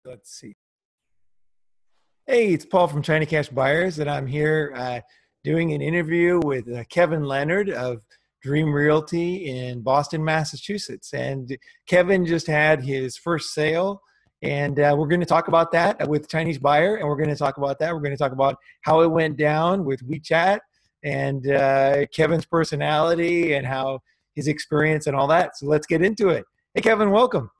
Let's see. Hey, it's Paul from China Cash Buyers, and I'm here doing an interview with Kevin Leonard of Dream Realty in Boston, Massachusetts. And Kevin just had his first sale, and we're going to talk about that with Chinese Buyer, and we're going to talk about that. We're going to talk about how it went down with WeChat and Kevin's personality and how his experience and all that. So let's get into it. Hey, Kevin, welcome.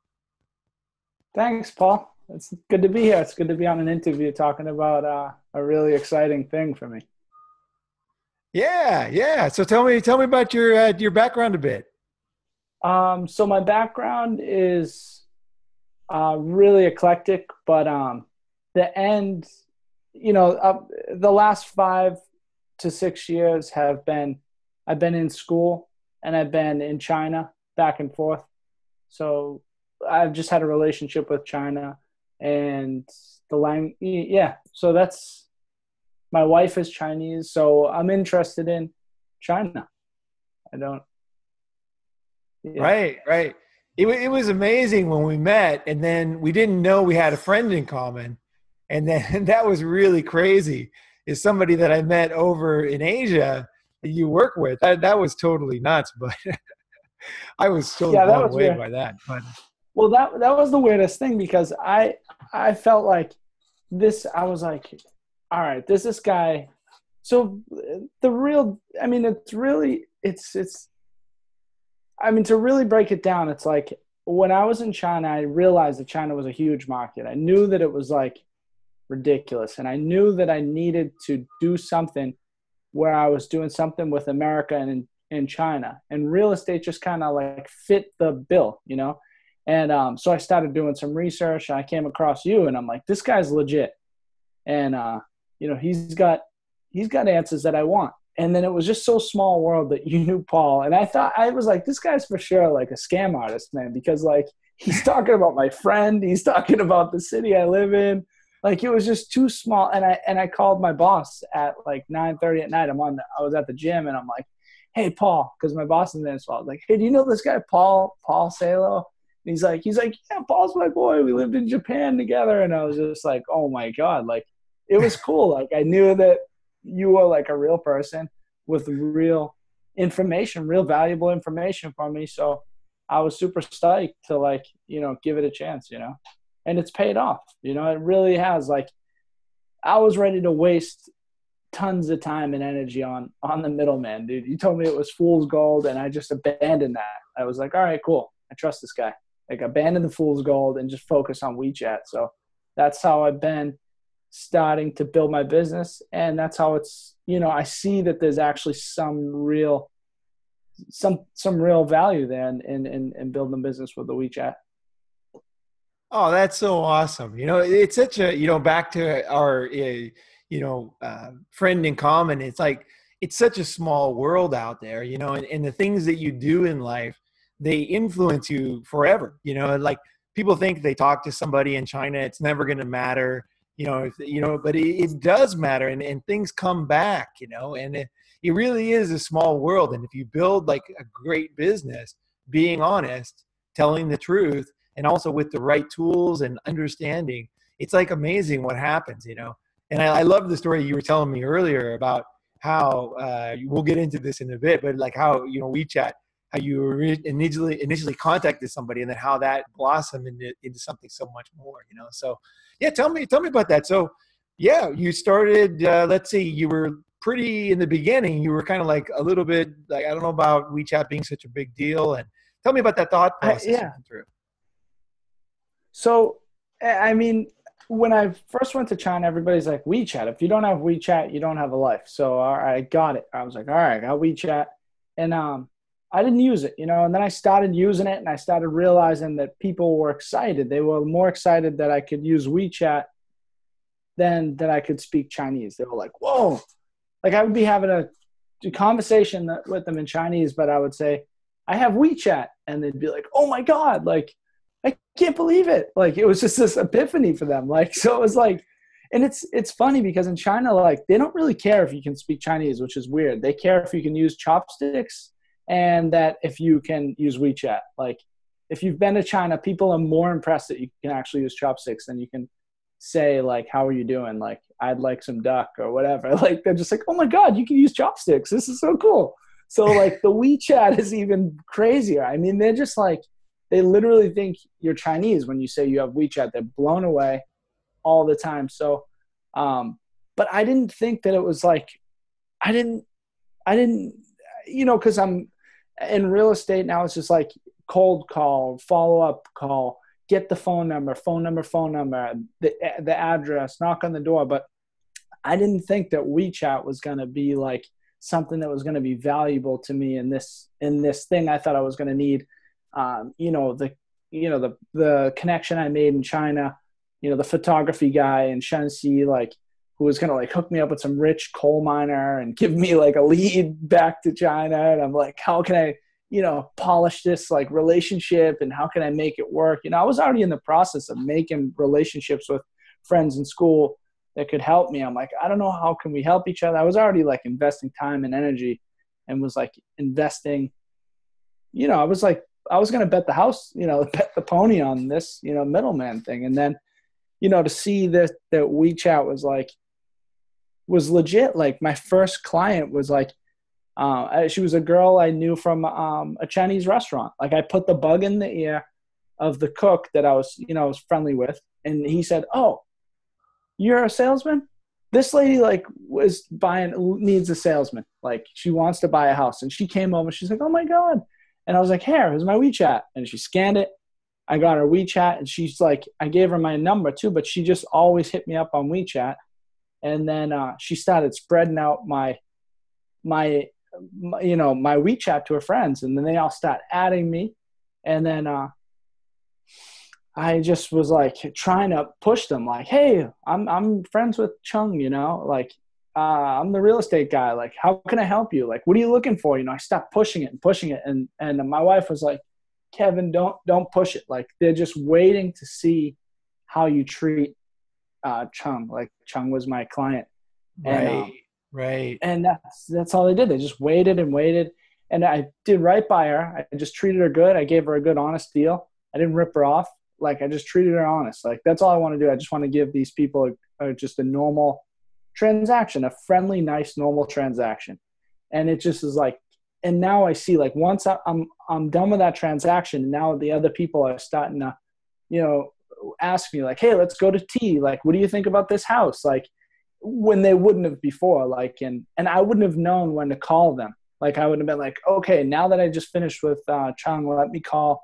Thanks, Paul. It's good to be here. It's good to be on an interview talking about a really exciting thing for me. Yeah. So tell me about your background a bit. So my background is really eclectic, but the end, the last 5 to 6 years I've been in school and I've been in China back and forth. So I've just had a relationship with China and the language. Yeah. So my wife is Chinese. So I'm interested in China. Yeah. Right. It was amazing when we met, and then we didn't know we had a friend in common. And then that was really crazy. Is somebody that I met over in Asia that you work with. That was totally nuts, but I was totally blown away by that. But well, that was the weirdest thing because I felt like this. I was like, all right, this guy. So to really break it down, it's like when I was in China, I realized that China was a huge market. I knew that it was like ridiculous, and I knew that I needed to do something where I was doing something with America and in China, and real estate just kind of like fit the bill, And so I started doing some research, and I came across you, and I'm like, this guy's legit, and he's got answers that I want. And then it was just so small world that you knew Paul, and I was like, this guy's for sure like a scam artist, man, because like he's talking about my friend, he's talking about the city I live in, like it was just too small. And I called my boss at like 9:30 at night. I was at the gym, and I'm like, hey Paul, because my boss is in as well. I was like, hey, do you know this guy Paul Salo? And he's like, yeah, Paul's my boy. We lived in Japan together. And I was just like, oh my God, like it was cool. Like I knew that you were like a real person with real information, real valuable information for me. So I was super stoked to like, give it a chance, and it's paid off, it really has. Like I was ready to waste tons of time and energy on the middleman, dude. You told me it was fool's gold, and I just abandoned that. I was like, all right, cool. I trust this guy. Like abandon the fool's gold and just focus on WeChat. So that's how I've been starting to build my business. And that's how it's, I see that there's actually some real value there in building a business with the WeChat. oh, that's so awesome. It's such a, back to our, friend in common. It's like, it's such a small world out there, and the things that you do in life, they influence you forever. Like people think they talk to somebody in China, it's never going to matter, but it does matter, and things come back, and it really is a small world. And if you build like a great business, being honest, telling the truth, and also with the right tools and understanding, it's like amazing what happens, And I love the story you were telling me earlier about how we'll get into this in a bit, but like how, WeChat, how you initially contacted somebody, and then how that blossomed into something so much more, So yeah, tell me about that. So yeah, you started, let's see, you were pretty in the beginning, you were kind of like a little bit like, I don't know about WeChat being such a big deal, and tell me about that thought process you went through. So, when I first went to China, everybody's like, WeChat. If you don't have WeChat, you don't have a life. So I got it. I was like, all right, I got WeChat. And I didn't use it, and then I started using it, and I started realizing that people were excited. They were more excited that I could use WeChat than that I could speak Chinese. They were like, whoa. Like I would be having a conversation with them in Chinese, but I would say, I have WeChat. And they'd be like, oh my God, like, I can't believe it. Like, it was just this epiphany for them. Like, so it was like, and it's funny because in China, like, they don't really care if you can speak Chinese, which is weird. They care if you can use chopsticks and that if you can use WeChat. Like, if you've been to China, people are more impressed that you can actually use chopsticks than you can say like, how are you doing? Like, I'd like some duck or whatever. Like, they're just like, oh my God, you can use chopsticks. This is so cool. So like the WeChat is even crazier. I mean, they're just like, they literally think you're Chinese when you say you have WeChat. They're blown away all the time. So, but I didn't think that it was like, I didn't, cause I'm in real estate now. It's just like cold call, follow-up call, get the phone number, the address, knock on the door. But I didn't think that WeChat was going to be like something that was going to be valuable to me in this thing. I thought I was going to need, the connection I made in China, the photography guy in Shanxi, like, who was going to like hook me up with some rich coal miner and give me like a lead back to China. And I'm like, how can I, polish this like relationship, and how can I make it work? I was already in the process of making relationships with friends in school that could help me. I'm like, I don't know, how can we help each other? I was already like investing time and energy, and was like investing, I was going to bet the house, bet the pony on this, middleman thing. And then, to see that WeChat was legit. Like, my first client was like, she was a girl I knew from a Chinese restaurant. Like, I put the bug in the ear of the cook that I was friendly with, and he said, "Oh, you're a salesman? This lady like needs a salesman. Like, she wants to buy a house." And she came over. She's like, "Oh my God!" And I was like, "Here's my WeChat." And she scanned it. I got her WeChat, and she's like, I gave her my number too, but she just always hit me up on WeChat. And then she started spreading out my WeChat to her friends, and then they all start adding me. And then I just was like trying to push them, like, "Hey, I'm friends with Chung, like, I'm the real estate guy. Like, how can I help you? Like, what are you looking for?" I stopped pushing it. And my wife was like, "Kevin, don't push it. Like, they're just waiting to see how you treat Chung." Like, Chung was my client. Right. Right. And that's all they did. They just waited and waited. And I did right by her. I just treated her good. I gave her a good, honest deal. I didn't rip her off. Like, I just treated her honest. Like, that's all I want to do. I just want to give these people just a normal transaction, a friendly, nice, normal transaction. And it just is like, and now I see, like, once I'm done with that transaction, now the other people are starting to, ask me like, "Hey, let's go to tea. Like, what do you think about this house?" Like, when they wouldn't have before, like, and I wouldn't have known when to call them. Like, I would have been like, okay, now that I just finished with Chung, let me call,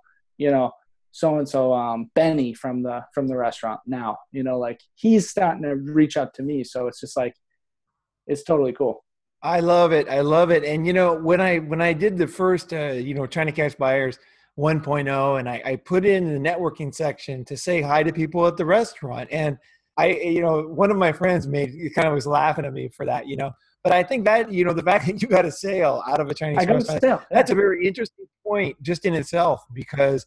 so-and-so, Benny from the restaurant now, like, he's starting to reach out to me. So it's just like, it's totally cool. I love it. I love it. And, when I did the first, China Cash Buyers 1.0, and I put in the networking section to say hi to people at the restaurant, and one of my friends was laughing at me for that, but I think that, the fact that you got a sale out of a Chinese restaurant, that's a very interesting point just in itself, because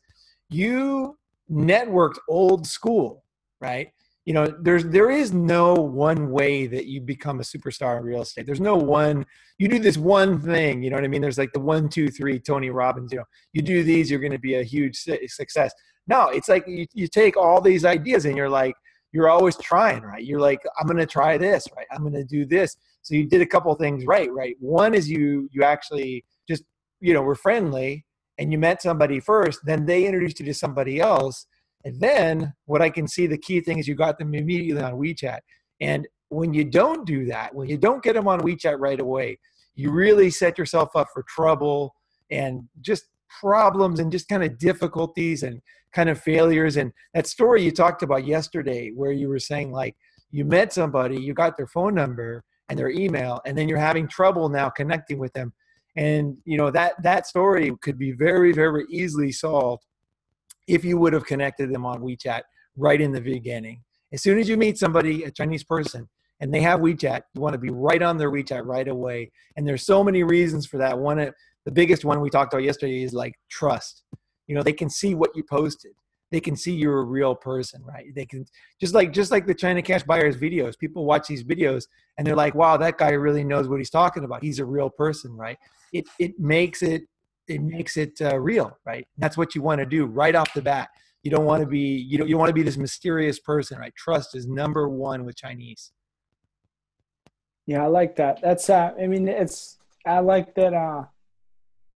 you networked old school, right? There is no one way that you become a superstar in real estate. There's no one, you do this one thing, you know what I mean? There's like the 1, 2, 3, Tony Robbins, you do these, you're going to be a huge success. No, it's like you take all these ideas and you're always trying, right? You're like, I'm going to try this, right? I'm going to do this. So you did a couple things right? One is you actually just, were friendly, and you met somebody first, then they introduced you to somebody else. And then what I can see, the key thing is you got them immediately on WeChat. And when you don't do that, when you don't get them on WeChat right away, you really set yourself up for trouble and just problems and just kind of difficulties and kind of failures. And that story you talked about yesterday, where you were saying, like, you met somebody, you got their phone number and their email, and then you're having trouble now connecting with them. And, that story could be very, very easily solved if you would have connected them on WeChat right in the beginning. As soon as you meet somebody, a Chinese person, and they have WeChat, you want to be right on their WeChat right away. And there's so many reasons for that. The biggest one we talked about yesterday is like trust. They can see what you posted. They can see you're a real person, right? They can just like the China Cash Buyers videos. People watch these videos and they're like, wow, that guy really knows what he's talking about. He's a real person, right? It makes it real, right? That's what you want to do right off the bat. You don't want to be, you want to be this mysterious person, right? Trust is number one with Chinese. Yeah, I like that. That's I mean, I like that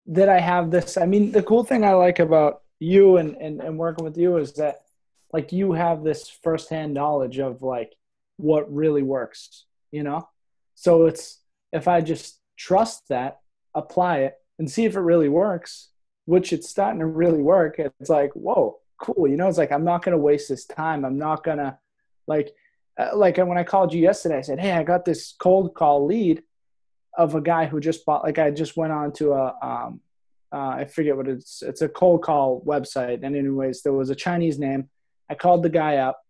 that I have this. I mean, the cool thing I like about you and working with you is that like you have this firsthand knowledge of like what really works, you know? So it's, if I just trust that, apply it and see if it really works, which it's starting to really work. It's like, whoa, cool. You know, it's like, I'm not going to waste this time. I'm not going to like when I called you yesterday, I said, hey, I got this cold call lead of a guy who just bought, like I just went on to I forget what it's a cold call website. And anyways, there was a Chinese name. I called the guy up.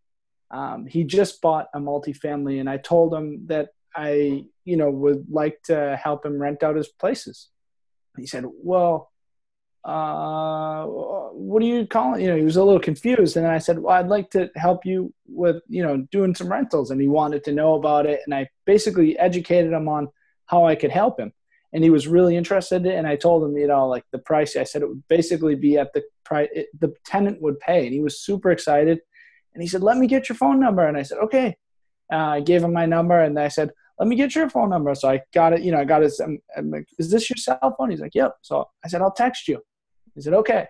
He just bought a multifamily and I told him that I, would like to help him rent out his places. He said, well, what are you calling? He was a little confused. And then I said, well, I'd like to help you with, doing some rentals. And he wanted to know about it. And I basically educated him on how I could help him. And he was really interested. And I told him, like the price, I said it would basically be at the price the tenant would pay. And he was super excited. And he said, let me get your phone number. And I said, okay. I gave him my number and I said, let me get your phone number. So I got it, I got his, I'm like, is this your cell phone? He's like, yep. So I said, I'll text you. He said, okay.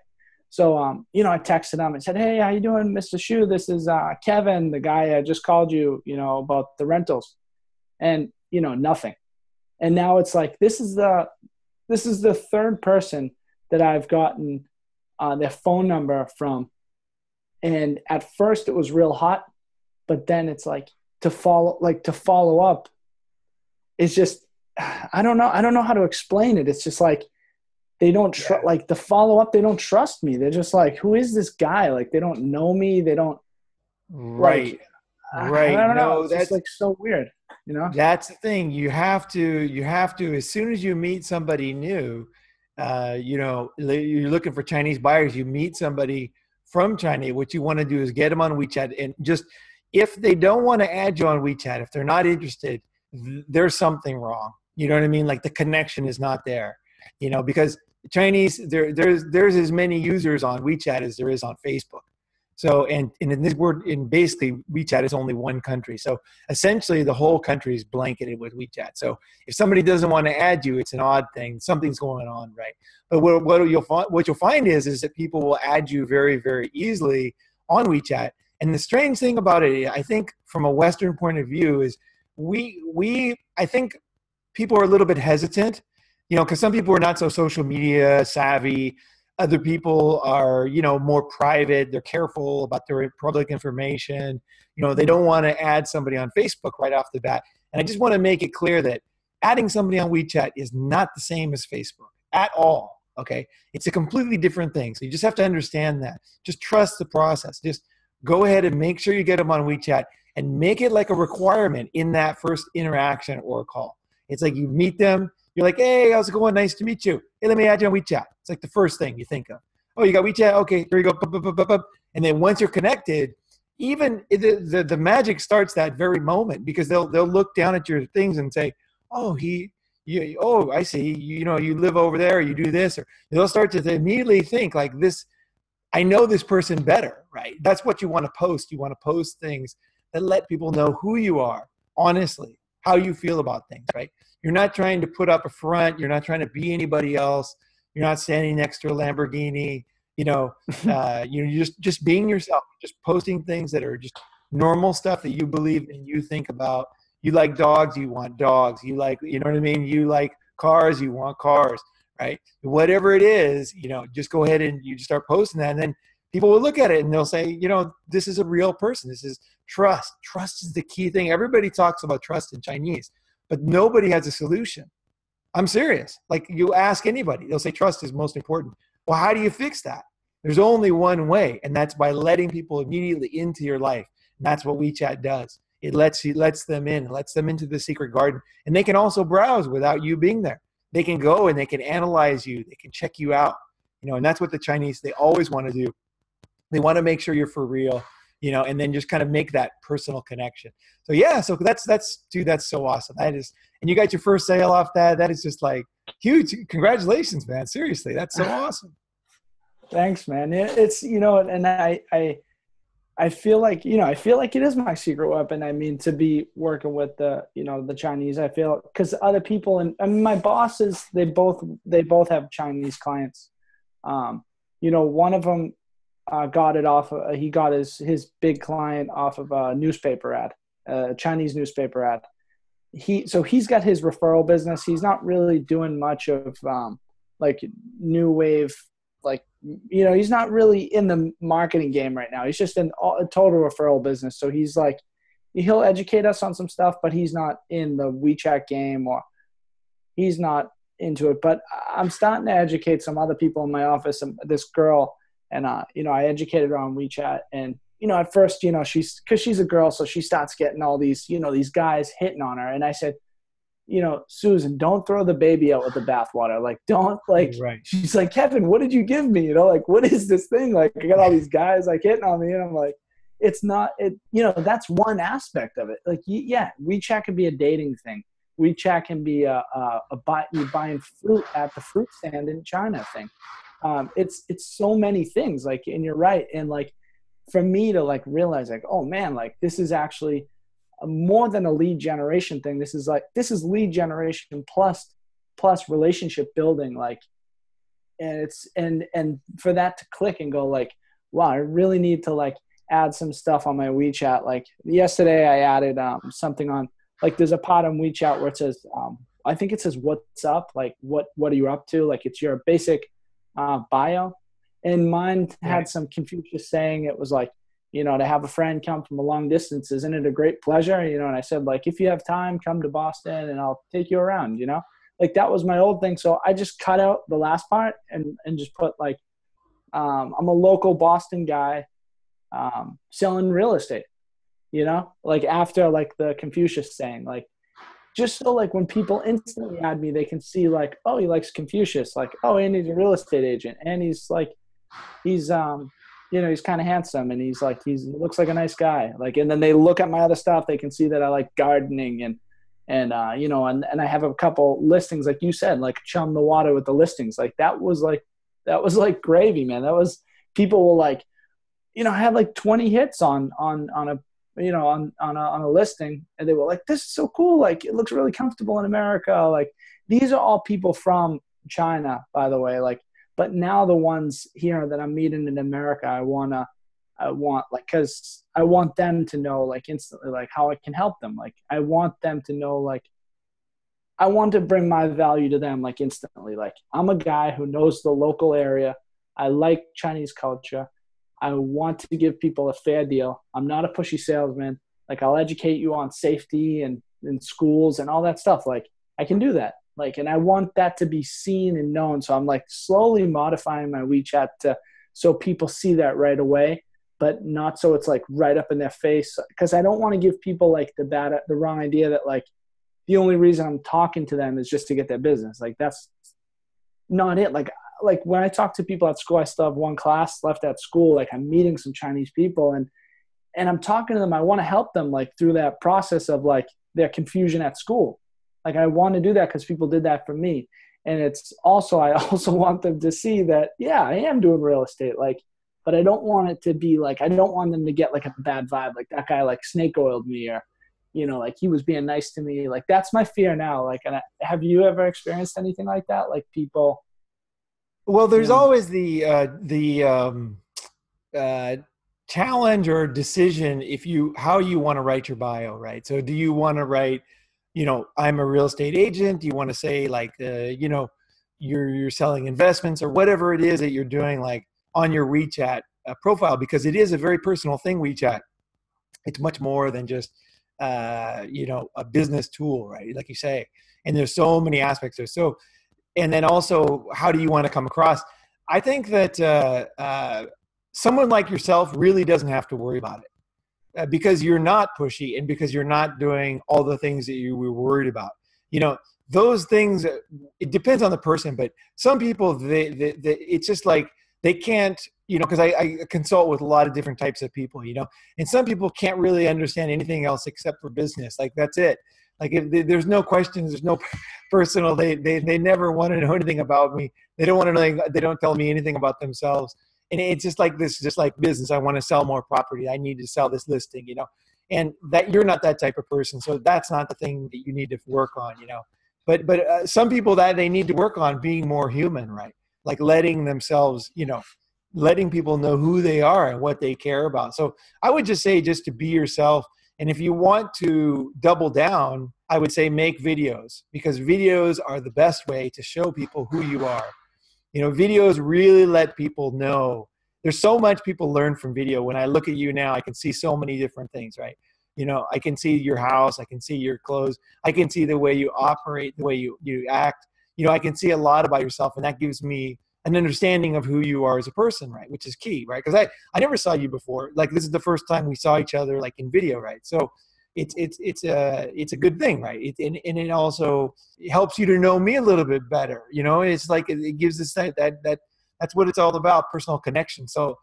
So, I texted him and said, hey, how you doing, Mr. Shu? This is Kevin, the guy I just called you, about the rentals. And, nothing. And now it's like, this is the third person that I've gotten their phone number from. And at first it was real hot, but then it's like to follow up. It's just, I don't know how to explain it. It's just like, they don't like the follow up. They don't trust me. They're just like, who is this guy? Like, they don't know me. They don't. Right. Right. I don't know. It's just like so weird. That's the thing. You have to, as soon as you meet somebody new, you're looking for Chinese buyers, you meet somebody from China. What you want to do is get them on WeChat, and just, if they don't want to add you on WeChat, if they're not interested, there's something wrong. You know what I mean? Like the connection is not there, because Chinese, there's as many users on WeChat as there is on Facebook. So, and in basically WeChat is only one country. So essentially the whole country is blanketed with WeChat. So if somebody doesn't want to add you, it's an odd thing. Something's going on, right? But what you'll find is that people will add you very, very easily on WeChat. And the strange thing about it, I think from a Western point of view, is I think people are a little bit hesitant, because some people are not so social media savvy. Other people are, more private. They're careful about their public information. They don't want to add somebody on Facebook right off the bat. And I just want to make it clear that adding somebody on WeChat is not the same as Facebook at all, okay? It's a completely different thing. So you just have to understand that. Just trust the process. Just go ahead and make sure you get them on WeChat and make it like a requirement in that first interaction or call. It's like you meet them. You're like, hey, how's it going? Nice to meet you. Hey, let me add you on WeChat. It's like the first thing you think of. Oh, you got WeChat? Okay, here you go. And then once you're connected, even the magic starts that very moment, because they'll look down at your things and say, oh, I see. You live over there, or you do this, or they'll start to immediately think like this. I know this person better, right? That's what you want to post. You want to post things that let people know who you are, honestly, how you feel about things, right? You're not trying to put up a front. You're not trying to be anybody else. You're not standing next to a Lamborghini. You're just being yourself, just posting things that are just normal stuff that you believe and you think about. You like dogs, you want dogs. You like, you know what I mean? You like cars, you want cars, right? Whatever it is, just go ahead and you just start posting that. And then people will look at it and they'll say, this is a real person. This is trust. Trust is the key thing. Everybody talks about trust in Chinese, but nobody has a solution. I'm serious. Like, you ask anybody, they'll say trust is most important. Well, how do you fix that? There's only one way, and that's by letting people immediately into your life. And that's what WeChat does. It lets them in, lets them into the secret garden. And they can also browse without you being there. They can go and they can analyze you. They can check you out. And that's what the Chinese, they always want to do. They want to make sure you're for real. and then just kind of make that personal connection. So yeah, so dude, that's so awesome. And you got your first sale off that. That is just like huge. Congratulations, man. Seriously, that's so awesome. Thanks, man. It's, and I feel like, it is my secret weapon. I mean, to be working with the Chinese, I feel, because other people and my bosses, they both have Chinese clients. One of them got it off. He got his big client off of a newspaper ad, a Chinese newspaper ad. So he's got his referral business. He's not really doing much of like new wave, like, he's not really in the marketing game right now. He's just in a total referral business. So he's like, he'll educate us on some stuff, but he's not in the WeChat game, or he's not into it. But I'm starting to educate some other people in my office, and this girl, and I educated her on WeChat. And at first, because she's a girl, so she starts getting all these these guys hitting on her. And I said, Susan, don't throw the baby out with the bathwater. Like, don't, like, right. She's like, Kevin, what did you give me? Like, what is this thing? Like, I got all these guys like hitting on me, and I'm like, it's not, that's one aspect of it. Like, yeah, WeChat can be a dating thing. WeChat can be you buying fruit at the fruit stand in China thing. It's so many things, like, and you're right. And like, for me to like realize like, oh man, like this is actually more than a lead generation thing. This is lead generation plus relationship building. Like, and it's, and for that to click and go like, wow, I really need to like add some stuff on my WeChat. Like yesterday I added something on, like, there's a part on WeChat where it says, I think it says, what's up? Like, what are you up to? Like, it's your basic bio. And mine had some Confucius saying, it was like, to have a friend come from a long distance, isn't it a great pleasure? And I said, like, if you have time, come to Boston and I'll take you around, like that was my old thing. So I just cut out the last part and just put like, I'm a local Boston guy selling real estate, like after like the Confucius saying, like, just so like when people instantly add me, they can see like, oh, he likes Confucius. Like, oh, and he's a real estate agent. And he's like, he's kind of handsome, and he looks like a nice guy. Like, and then they look at my other stuff, they can see that I like gardening and I have a couple listings, like you said, like chum the water with the listings. Like that was like gravy, man. That was, people will like, I had like 20 hits on a listing, and they were like, this is so cool. Like, it looks really comfortable in America. Like, these are all people from China, by the way. Like, but now the ones here that I'm meeting in America, I want like, cause I want them to know like instantly, like how I can help them. Like, I want them to know, like, I want to bring my value to them, like instantly. Like, I'm a guy who knows the local area. I like Chinese culture. I want to give people a fair deal. I'm not a pushy salesman. Like, I'll educate you on safety and schools and all that stuff. Like, I can do that. Like, and I want that to be seen and known. So I'm like slowly modifying my WeChat so people see that right away, but not so it's like right up in their face. Cause I don't want to give people like the wrong idea that like the only reason I'm talking to them is just to get their business. Like, that's not it. Like when I talk to people at school, I still have one class left at school. Like, I'm meeting some Chinese people and I'm talking to them. I want to help them like through that process of like their confusion at school. Like, I want to do that because people did that for me. And it's also, I also want them to see that, yeah, I am doing real estate. Like, but I don't want it to be like, I don't want them to get like a bad vibe. Like, that guy like snake oiled me, or, like he was being nice to me. Like, that's my fear now. Like, and have you ever experienced anything like that? Like, people. Well, there's always the challenge or decision how you want to write your bio, right? So do you want to write, I'm a real estate agent? Do you want to say like, you're selling investments or whatever it is that you're doing, like on your WeChat profile? Because it is a very personal thing, WeChat. It's much more than just, a business tool, right? Like you say, and there's so many aspects there. So, and then also, how do you want to come across? I think that someone like yourself really doesn't have to worry about it. Because you're not pushy and because you're not doing all the things that you were worried about. Those things, it depends on the person, but some people, it's just like they can't, because I consult with a lot of different types of people, and some people can't really understand anything else except for business. Like that's it. Like if there's no questions, there's no personal. They never want to know anything about me. They don't want to know. They don't tell me anything about themselves. And it's just like this, just like business. I want to sell more property. I need to sell this listing, and that you're not that type of person. So that's not the thing that you need to work on, But some people that they need to work on being more human, right? Like letting themselves, letting people know who they are and what they care about. So I would just say just to be yourself. And if you want to double down, I would say make videos, because videos are the best way to show people who you are. Videos really let people know. There's so much people learn from video. When I look at you now, I can see so many different things, right? I can see your house. I can see your clothes. I can see the way you operate, the way you act. I can see a lot about yourself, and that gives me an understanding of who you are as a person, right? Which is key, right? Because I never saw you before. Like this is the first time we saw each other, like in video, right? So it's a good thing, right? And it also helps you to know me a little bit better. It's like it gives us that's what it's all about, personal connection. So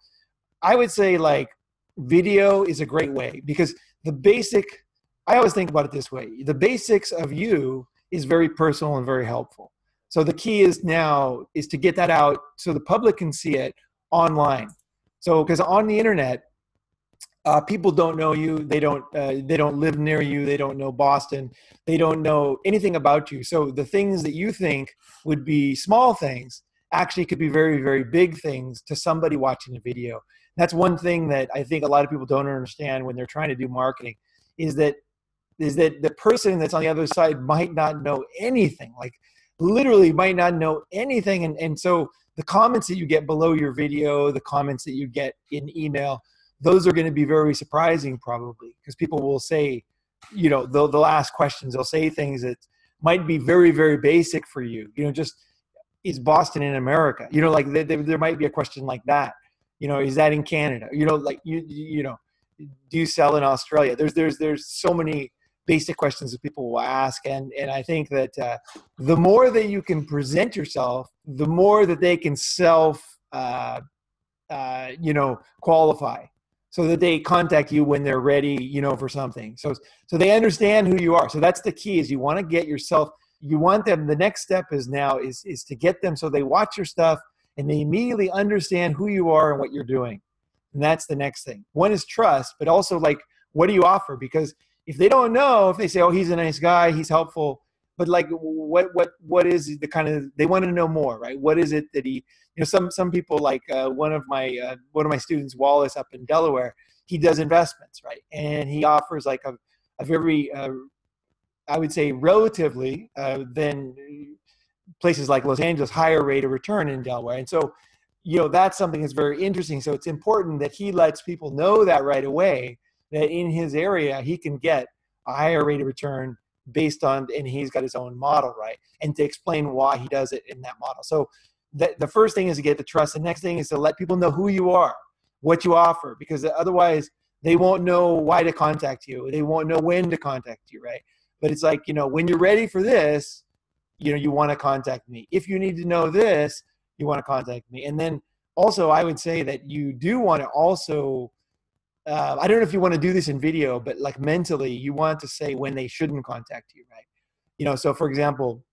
I would say like video is a great way, because I always think about it this way. The basics of you is very personal and very helpful. So the key is to get that out so the public can see it online. So because on the internet, people don't know you. They don't live near you. They don't know Boston. They don't know anything about you. So the things that you think would be small things actually could be very, very big things to somebody watching a video. That's one thing that I think a lot of people don't understand when they're trying to do marketing, is that the person that's on the other side might not know anything, like literally might not know anything. And so the comments that you get below your video, the comments that you get in email, those are going to be very surprising probably, because people will say, they'll ask questions. They'll say things that might be very, very basic for you. Just, is Boston in America? Like there might be a question like that. Is that in Canada? Like do you sell in Australia? There's so many basic questions that people will ask, and I think that the more that you can present yourself, the more that they can qualify, so that they contact you when they're ready, for something. So they understand who you are. So that's the key, is you want to get yourself. You want them. The next step is to get them so they watch your stuff and they immediately understand who you are and what you're doing. And that's the next thing. One is trust, but also like, what do you offer? Because if they don't know, if they say, oh, he's a nice guy, he's helpful, but like, what is the kind of, they want to know more, right? What is it that he, some people, like one of my students, Wallace, up in Delaware, he does investments, right? And he offers like a very, I would say relatively than places like Los Angeles, higher rate of return in Delaware. And so, that's something that's very interesting. So it's important that he lets people know that right away, that in his area, he can get a higher rate of return based on, and he's got his own model, right? And to explain why he does it in that model. So the first thing is to get the trust. The next thing is to let people know who you are, what you offer, because otherwise they won't know why to contact you. They won't know when to contact you, right? But it's like, when you're ready for this, you want to contact me. If you need to know this, you want to contact me. And then also, I would say that you do want to also, I don't know if you want to do this in video, but like mentally, you want to say when they shouldn't contact you, right? So for example,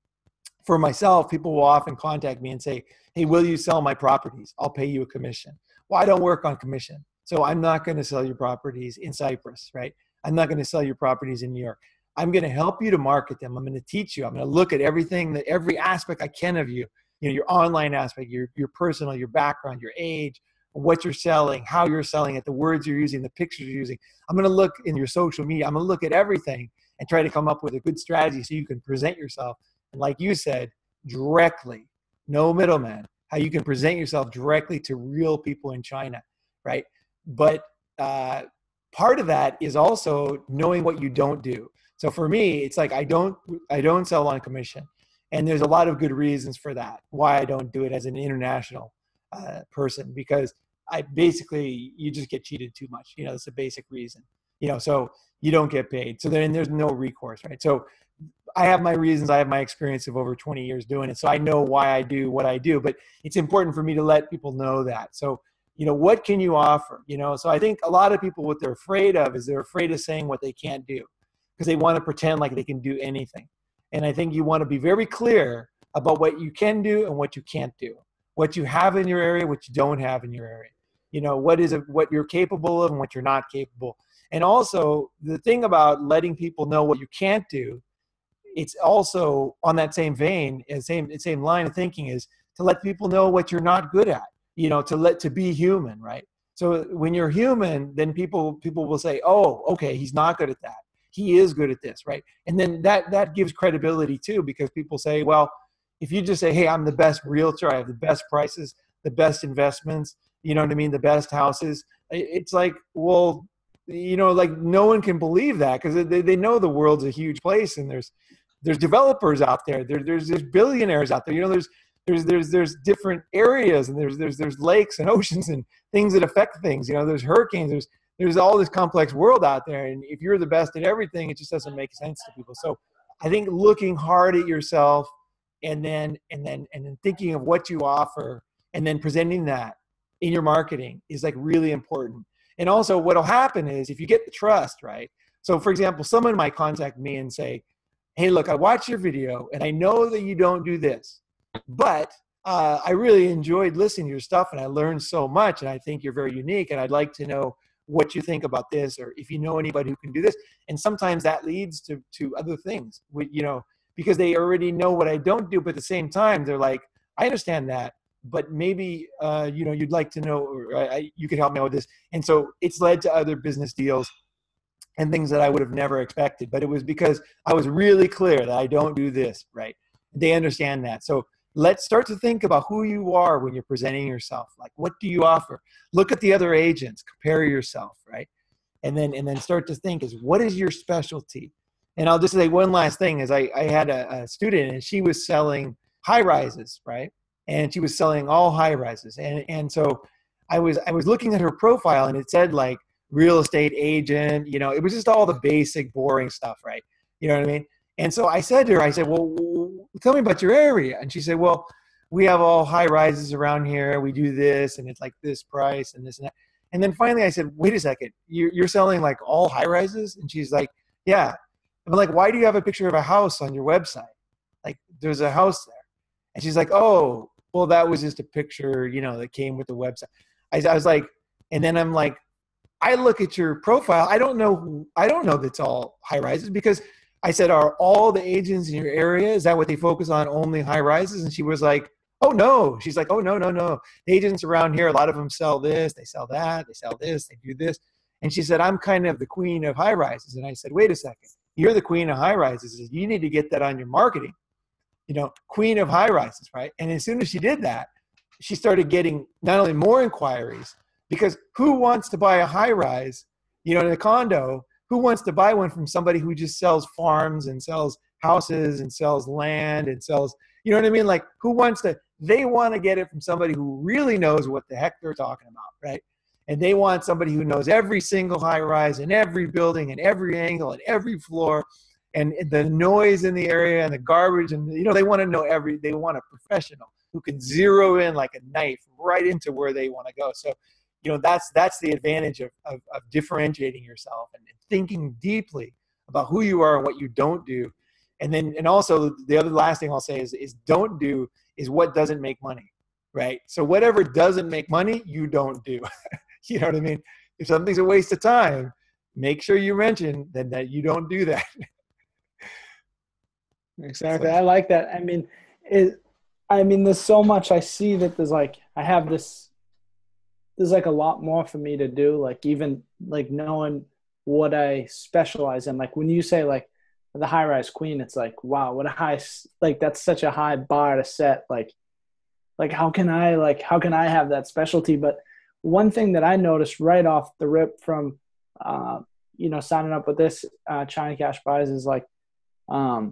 for myself, people will often contact me and say, hey, will you sell my properties? I'll pay you a commission. Well, I don't work on commission. So I'm not going to sell your properties in Cyprus, right? I'm not going to sell your properties in New York. I'm going to help you to market them. I'm going to teach you. I'm going to look at everything, every aspect I can of you, your online aspect, your personal, your background, your age, what you're selling, how you're selling it, the words you're using, the pictures you're using. I'm going to look in your social media. I'm going to look at everything and try to come up with a good strategy so you can present yourself. And like you said, directly, no middleman, how you can present yourself directly to real people in China, right? But part of that is also knowing what you don't do. So for me, it's like I don't sell on commission. And there's a lot of good reasons for that, why I don't do it as an international person, because you just get cheated too much. That's a basic reason, so you don't get paid. So then there's no recourse, right? So I have my reasons. I have my experience of over 20 years doing it. So I know why I do what I do, but it's important for me to let people know that. So, what can you offer? So I think a lot of people, what they're afraid of is they're afraid of saying what they can't do because they want to pretend like they can do anything. And I think you want to be very clear about what you can do and what you can't do, what you have in your area, what you don't have in your area. What you're capable of and what you're not capable. And also the thing about letting people know what you can't do, it's also on that same vein, same line of thinking is to let people know what you're not good at, to be human, right? So when you're human, then people will say, oh, okay, he's not good at that. He is good at this, right? And then that gives credibility too, because people say, well, if you just say, hey, I'm the best realtor, I have the best prices, the best investments, you know what I mean, the best houses. It's like, well, like no one can believe that because they know the world's a huge place and there's developers out there. There's billionaires out there. There's different areas and there's lakes and oceans and things that affect things. There's hurricanes. There's all this complex world out there. And if you're the best at everything, it just doesn't make sense to people. So I think looking hard at yourself and then thinking of what you offer and then presenting that in your marketing is like really important. And also what'll happen is if you get the trust, right? So for example, someone might contact me and say, hey, look, I watched your video and I know that you don't do this, but I really enjoyed listening to your stuff and I learned so much and I think you're very unique and I'd like to know what you think about this or if you know anybody who can do this. And sometimes that leads to other things, because they already know what I don't do, but at the same time, they're like, I understand that, but maybe, you'd like to know, or you could help me out with this. And so it's led to other business deals and things that I would have never expected. But it was because I was really clear that I don't do this, right? They understand that. So let's start to think about who you are when you're presenting yourself. Like, what do you offer? Look at the other agents, compare yourself, right? And then start to think is what is your specialty? And I'll just say one last thing is I had a student and she was selling high rises, right? And she was selling all high rises. And so I was looking at her profile and it said like real estate agent, it was just all the basic boring stuff, right? You know what I mean? And so I said to her, well, tell me about your area. And she said, well, we have all high rises around here. We do this and it's like this price and this and that. And then finally I said, wait a second, you're selling like all high rises? And she's like, yeah. I'm like, why do you have a picture of a house on your website? Like there's a house there. And she's like, oh, well, that was just a picture, that came with the website. I was like, and then I'm like, I look at your profile. I don't know that's all high rises because I said, are all the agents in your area, is that what they focus on, only high rises? And she was like, oh no. She's like, oh no. The agents around here, a lot of them sell this, they sell that, they sell this, they do this. And she said, I'm kind of the queen of high rises. And I said, wait a second, you're the queen of high rises. You need to get that on your marketing. Queen of high rises, right? And as soon as she did that, she started getting not only more inquiries, because who wants to buy a high rise, in a condo? Who wants to buy one from somebody who just sells farms and sells houses and sells land and sells, you know what I mean? Like they want to get it from somebody who really knows what the heck they're talking about, right? And they want somebody who knows every single high rise and every building and every angle and every floor and the noise in the area and the garbage. And, they want to know they want a professional who can zero in like a knife right into where they want to go. So, that's the advantage of differentiating yourself and thinking deeply about who you are and what you don't do. And also the other last thing I'll say is don't do is what doesn't make money, right? So whatever doesn't make money, you don't do. You know what I mean? If something's a waste of time, make sure you mention that you don't do that. Exactly. I like that. I mean, there's so much I see that there's like like a lot more for me to do. Like even like knowing what I specialize in. Like when you say like the high rise queen, it's like, wow, what a high, like that's such a high bar to set. Like how can I have that specialty? But one thing that I noticed right off the rip from, signing up with this China Cash Buys is like, I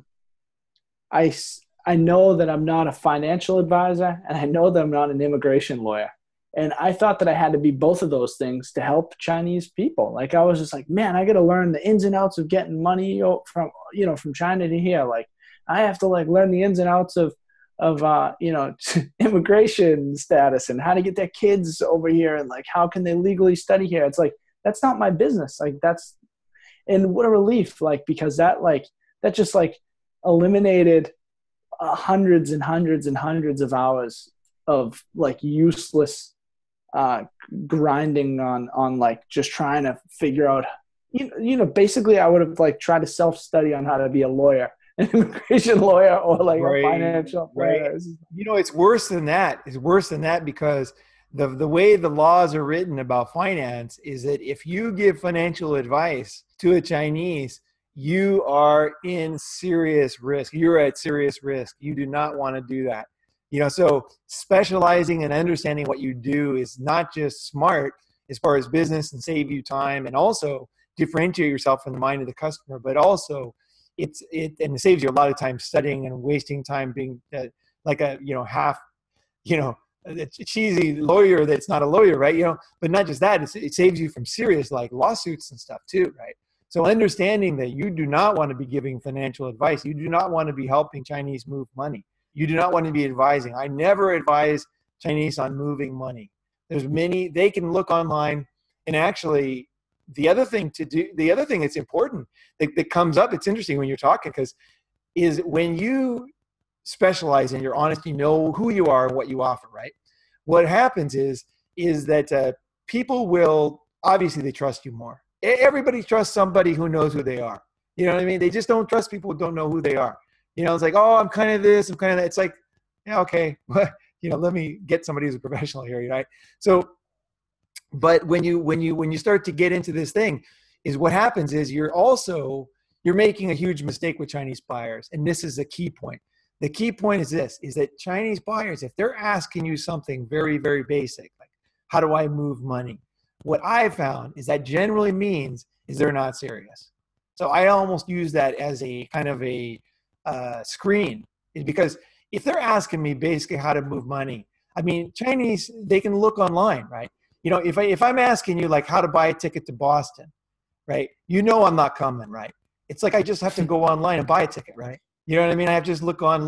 know that I'm not a financial advisor and I know that I'm not an immigration lawyer. And I thought that I had to be both of those things to help Chinese people. Like I was just like, man, I got to learn the ins and outs of getting money from China to here. Like I have to like learn the ins and outs of immigration status and how to get their kids over here and like how can they legally study here. It's like, that's not my business. Like and what a relief, like, because that just like eliminated hundreds and hundreds and hundreds of hours of like useless grinding on like just trying to figure out, basically I would have like tried to self-study on how to be a lawyer, an immigration lawyer, or like a financial lawyer. It's worse than that. It's worse than that because the way the laws are written about finance is that if you give financial advice to a Chinese, you are in serious risk. You're at serious risk. You do not want to do that. So specializing and understanding what you do is not just smart as far as business and save you time and also differentiate yourself from the mind of the customer, but also it saves you a lot of time studying and wasting time being like a, half, a cheesy lawyer that's not a lawyer, right? But not just that, it saves you from serious like lawsuits and stuff too, right? So understanding that you do not want to be giving financial advice, you do not want to be helping Chinese move money. You do not want to be advising. I never advise Chinese on moving money. There's many, they can look online, and actually the other thing that's important that comes up, it's interesting when you're talking, because is when you specialize and you're honest, you know who you are and what you offer, right? What happens is that people will, obviously they trust you more. Everybody trusts somebody who knows who they are. You know what I mean? They just don't trust people who don't know who they are. It's like, oh, I'm kind of this, I'm kind of that. It's like, yeah, okay, let me get somebody who's a professional here, right? So, but when you start to get into this thing, is what happens is you're making a huge mistake with Chinese buyers, and this is the key point. The key point is this: is that Chinese buyers, if they're asking you something very, very basic, like how do I move money? What I've found is that generally means is they're not serious. So I almost use that as a kind of a screen, is because if they're asking me basically how to move money, I mean, Chinese, they can look online, right? If I'm asking you like how to buy a ticket to Boston, right? I'm not coming, right? It's like I just have to go online and buy a ticket, right? You know what I mean? I have to just look on,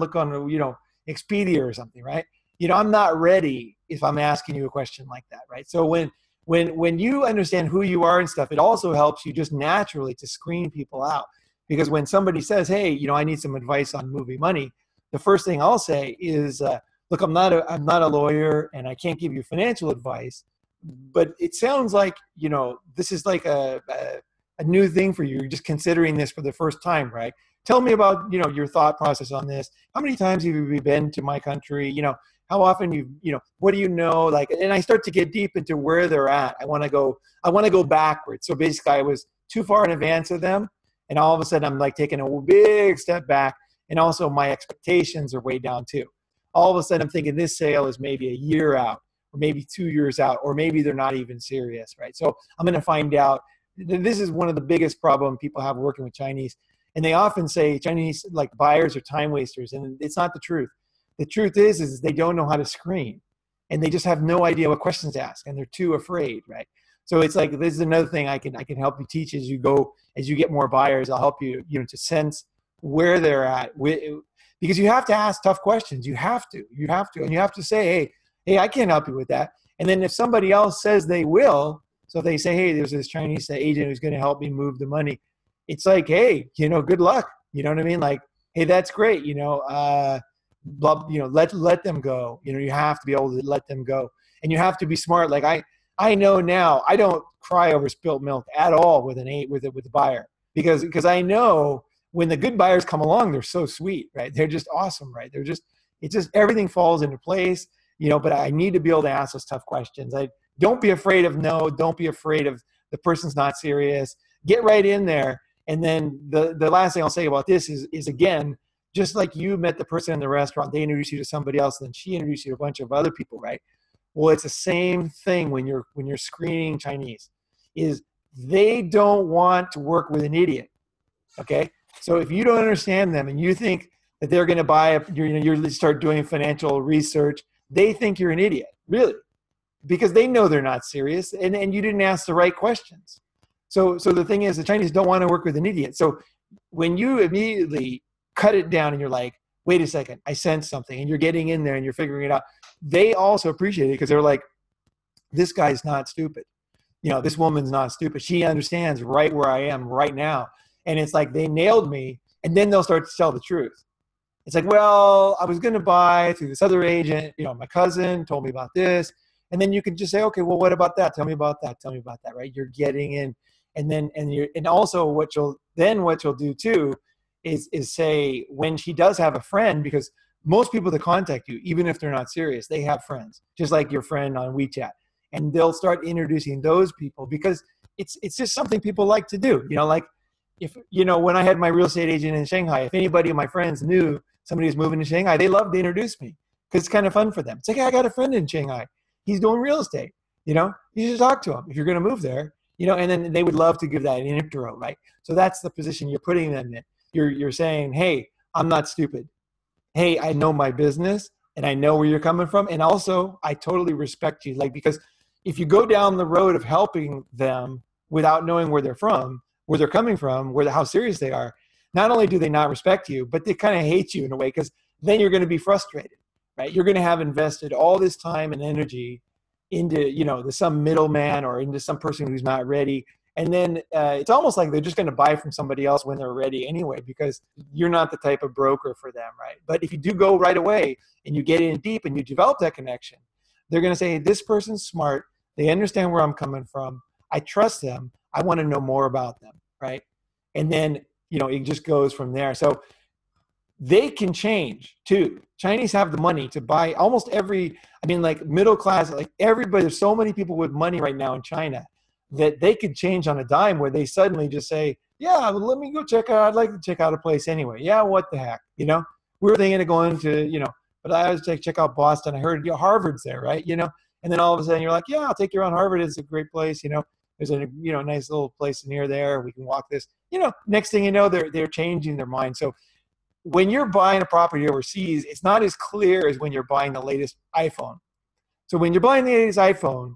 Expedia or something, right? I'm not ready if I'm asking you a question like that, right? So when you understand who you are and stuff, it also helps you just naturally to screen people out. Because when somebody says, hey, I need some advice on moving money, the first thing I'll say is, look, I'm not a lawyer and I can't give you financial advice, but it sounds like, this is like a new thing for you. You're just considering this for the first time, right? Tell me about, your thought process on this. How many times have you been to my country? How often what do you know? Like, and I start to get deep into where they're at. I want to go backwards. So basically I was too far in advance of them. And all of a sudden I'm like taking a big step back. And also my expectations are way down too. All of a sudden I'm thinking this sale is maybe a year out or maybe 2 years out, or maybe they're not even serious, right? So I'm going to find out. This is one of the biggest problems people have working with Chinese. And they often say Chinese like buyers are time wasters. And it's not the truth. The truth is they don't know how to screen, and they just have no idea what questions to ask, and they're too afraid, right? So it's like, this is another thing I can help you teach as you go, as you get more buyers. I'll help you, to sense where they're at, because you have to ask tough questions. You have to, and you have to say, hey, I can't help you with that. And then if somebody else says they will, so if they say, hey, there's this Chinese agent who's going to help me move the money, it's like, hey, good luck. You know what I mean? Like, hey, that's great. Let them go. You have to be able to let them go, and you have to be smart. Like I know now, I don't cry over spilt milk at all with the buyer, because I know when the good buyers come along, they're so sweet, right? They're just awesome, right? It's just everything falls into place, but I need to be able to ask those tough questions. Don't be afraid of no, don't be afraid of the person's not serious. Get right in there. And then the last thing I'll say about this is again, just like you met the person in the restaurant, they introduced you to somebody else, and then she introduced you to a bunch of other people, right? Well, it's the same thing when you're screening Chinese, is they don't want to work with an idiot, okay? So if you don't understand them and you think that they're going to buy, you start doing financial research, they think you're an idiot, really. because they know they're not serious, and you didn't ask the right questions. So the thing is, the Chinese don't want to work with an idiot. So when you immediately cut it down and you're like, wait a second, I sense something, and you're getting in there and you're figuring it out, they also appreciate it because they're like, this guy's not stupid. This woman's not stupid. She understands right where I am right now. And it's like they nailed me, and then they'll start to tell the truth. It's like, well, I was going to buy through this other agent. My cousin told me about this. And then you can just say, okay, well, what about that? Tell me about that. Tell me about that, right? You're getting in. And also what you'll do too is say, when she does have a friend, because most people that contact you, even if they're not serious, they have friends, just like your friend on WeChat. And they'll start introducing those people because it's just something people like to do. Like if, when I had my real estate agent in Shanghai, if anybody of my friends knew somebody was moving to Shanghai, they loved to introduce me because it's kind of fun for them. It's like, hey, I got a friend in Shanghai. He's doing real estate. You should talk to him if you're going to move there. And then they would love to give that an intro, right? So that's the position you're putting them in. You're saying, hey, I'm not stupid. Hey, I know my business and I know where you're coming from. And also I totally respect you. Like, because if you go down the road of helping them without knowing where they're from, where they're coming from, how serious they are, not only do they not respect you, but they kind of hate you in a way, because then you're going to be frustrated, right? You're going to have invested all this time and energy into, some middleman or into some person who's not ready. And then it's almost like they're just going to buy from somebody else when they're ready anyway, because you're not the type of broker for them, right? But if you do go right away and you get in deep and you develop that connection, they're going to say, this person's smart. They understand where I'm coming from. I trust them. I want to know more about them, right? And then, it just goes from there. So they can change too. Chinese have the money to buy almost like middle class, like everybody. There's so many people with money right now in China that they could change on a dime, where they suddenly just say, yeah, let me go check out. I'd like to check out a place anyway. Yeah, what the heck? We were thinking of going to, but I always check out Boston. I heard Harvard's there, right? And then all of a sudden you're like, yeah, I'll take you around Harvard. It's a great place. There's a nice little place near there. We can walk this. Next thing you know, they're changing their mind. So when you're buying a property overseas, it's not as clear as when you're buying the latest iPhone. So when you're buying the latest iPhone,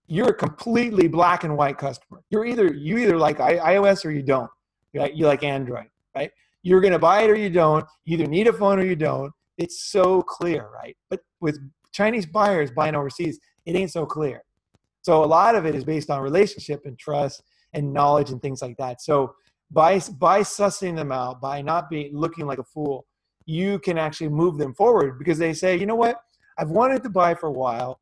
you're a completely black and white customer. You either like iOS or you don't. You like Android, right? You're going to buy it or you don't. You either need a phone or you don't. It's so clear, right? But with Chinese buyers buying overseas, it ain't so clear. So a lot of it is based on relationship and trust and knowledge and things like that. So by sussing them out, by not looking like a fool, you can actually move them forward, because they say, you know what? I've wanted to buy for a while.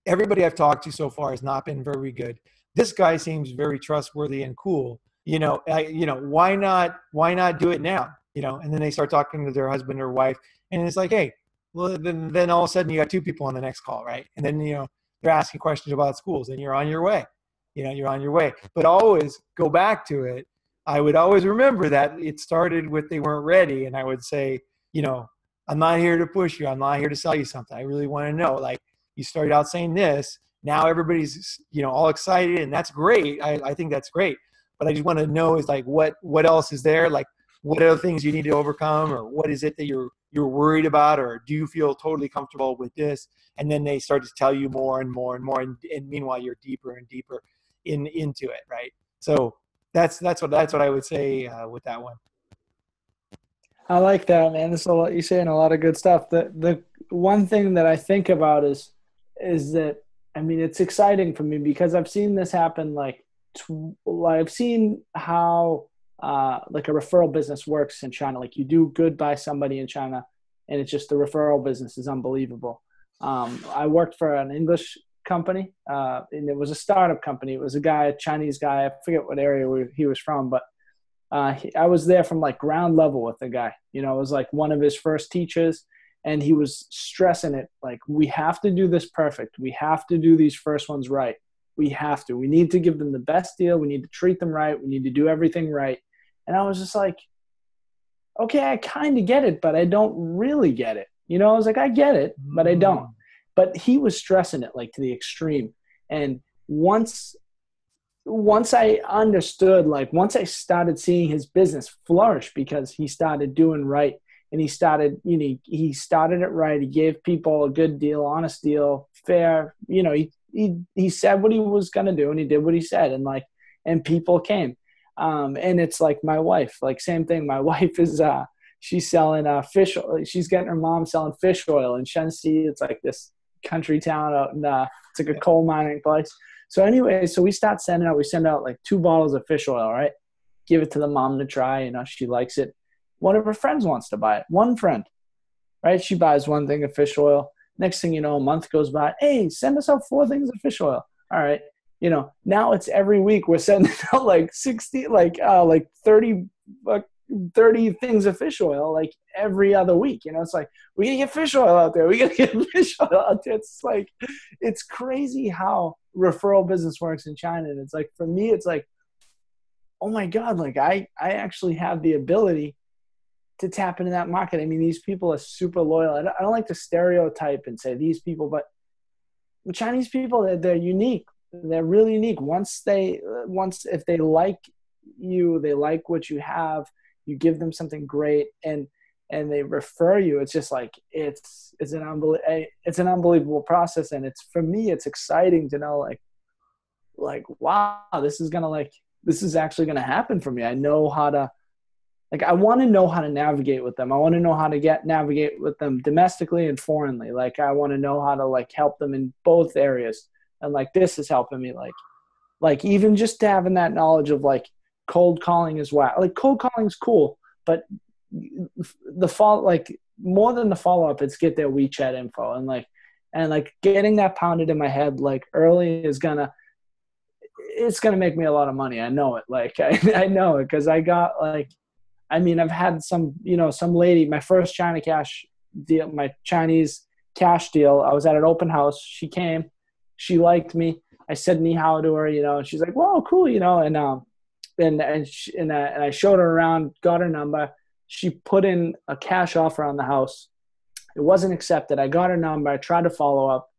Everybody I've talked to so far has not been very good. This guy seems very trustworthy and cool. Why not do it now? And then they start talking to their husband or wife, and it's like, hey, well, then all of a sudden you got two people on the next call, right? And then, they're asking questions about schools, and you're on your way. You're on your way. But always go back to it. I would always remember that it started with they weren't ready. And I would say, I'm not here to push you. I'm not here to sell you something. I really want to know, like, you started out saying this. Now everybody's, all excited, and that's great. I think that's great. But I just want to know is like, what else is there? Like, what other things you need to overcome, or what is it that you're worried about, or do you feel totally comfortable with this? And then they start to tell you more and more and more. And meanwhile, you're deeper and deeper into it. Right. So that's what I would say with that one. I like that, man. You're saying a lot of good stuff. The one thing that I think about is that, it's exciting for me because I've seen this happen. I've seen how like a referral business works in China. Like, you do good by somebody in China, and it's just the referral business is unbelievable. I worked for an English company, and it was a startup company. It was a Chinese guy. I forget what area he was from, but I was there from like ground level with the guy. It was like one of his first teachers, and he was stressing it. Like, we have to do this perfect. We have to do these first ones right. We have to. We need to give them the best deal. We need to treat them right. We need to do everything right. And I was just like, okay, I kind of get it, but I don't really get it. I was like, I get it, but I don't. But he was stressing it like to the extreme. And once I understood, like once I started seeing his business flourish because he started doing right, and he started it right. He gave people a good deal, honest deal, fair, you know, he said what he was going to do and he did what he said. And like, and people came. And it's like my wife, like same thing. My wife is, she's selling fish oil. She's getting her mom selling fish oil in Shenxi. It's like this country town out in, it's like a coal mining place. So anyway, so we send out like 2 bottles of fish oil, right? Give it to the mom to try. You know, she likes it. One of her friends wants to buy it. One friend, right? She buys 1 thing of fish oil. Next thing you know, a month goes by. Hey, send us out 4 things of fish oil. All right. You know, now it's every week we're sending out like 60, like 30 things of fish oil, like every other week. You know, it's like, we got to get fish oil out there. We got to get fish oil out there. It's like, it's crazy how referral business works in China. And it's like, for me, it's like, oh my God, like I actually have the ability to tap into that market. I mean, these people are super loyal. I don't like to stereotype and say these people, but the Chinese people, they're unique. They're really unique. Once if they like you, they like what you have, you give them something great and they refer you. It's just like, it's an unbelievable process. And it's, for me, it's exciting to know like, wow, this is actually going to happen for me. I know how to, like, I want to know how to navigate with them. I want to know how to navigate with them domestically and foreignly. Like, I want to know how to like help them in both areas. And like, this is helping me, like even just having that knowledge of like cold calling as well. Like, cold calling is cool, but more than the follow-up, it's get their WeChat info and like getting that pounded in my head, like early it's going to make me a lot of money. I know it. Like, I know it because I got like, I mean, I've had some lady, my first China cash deal, my Chinese cash deal. I was at an open house. She came, she liked me. I said ni hao to her, you know, and she's like, "Whoa, cool," you know, and I showed her around, got her number. She put in a cash offer on the house. It wasn't accepted. I got her number. I tried to follow up.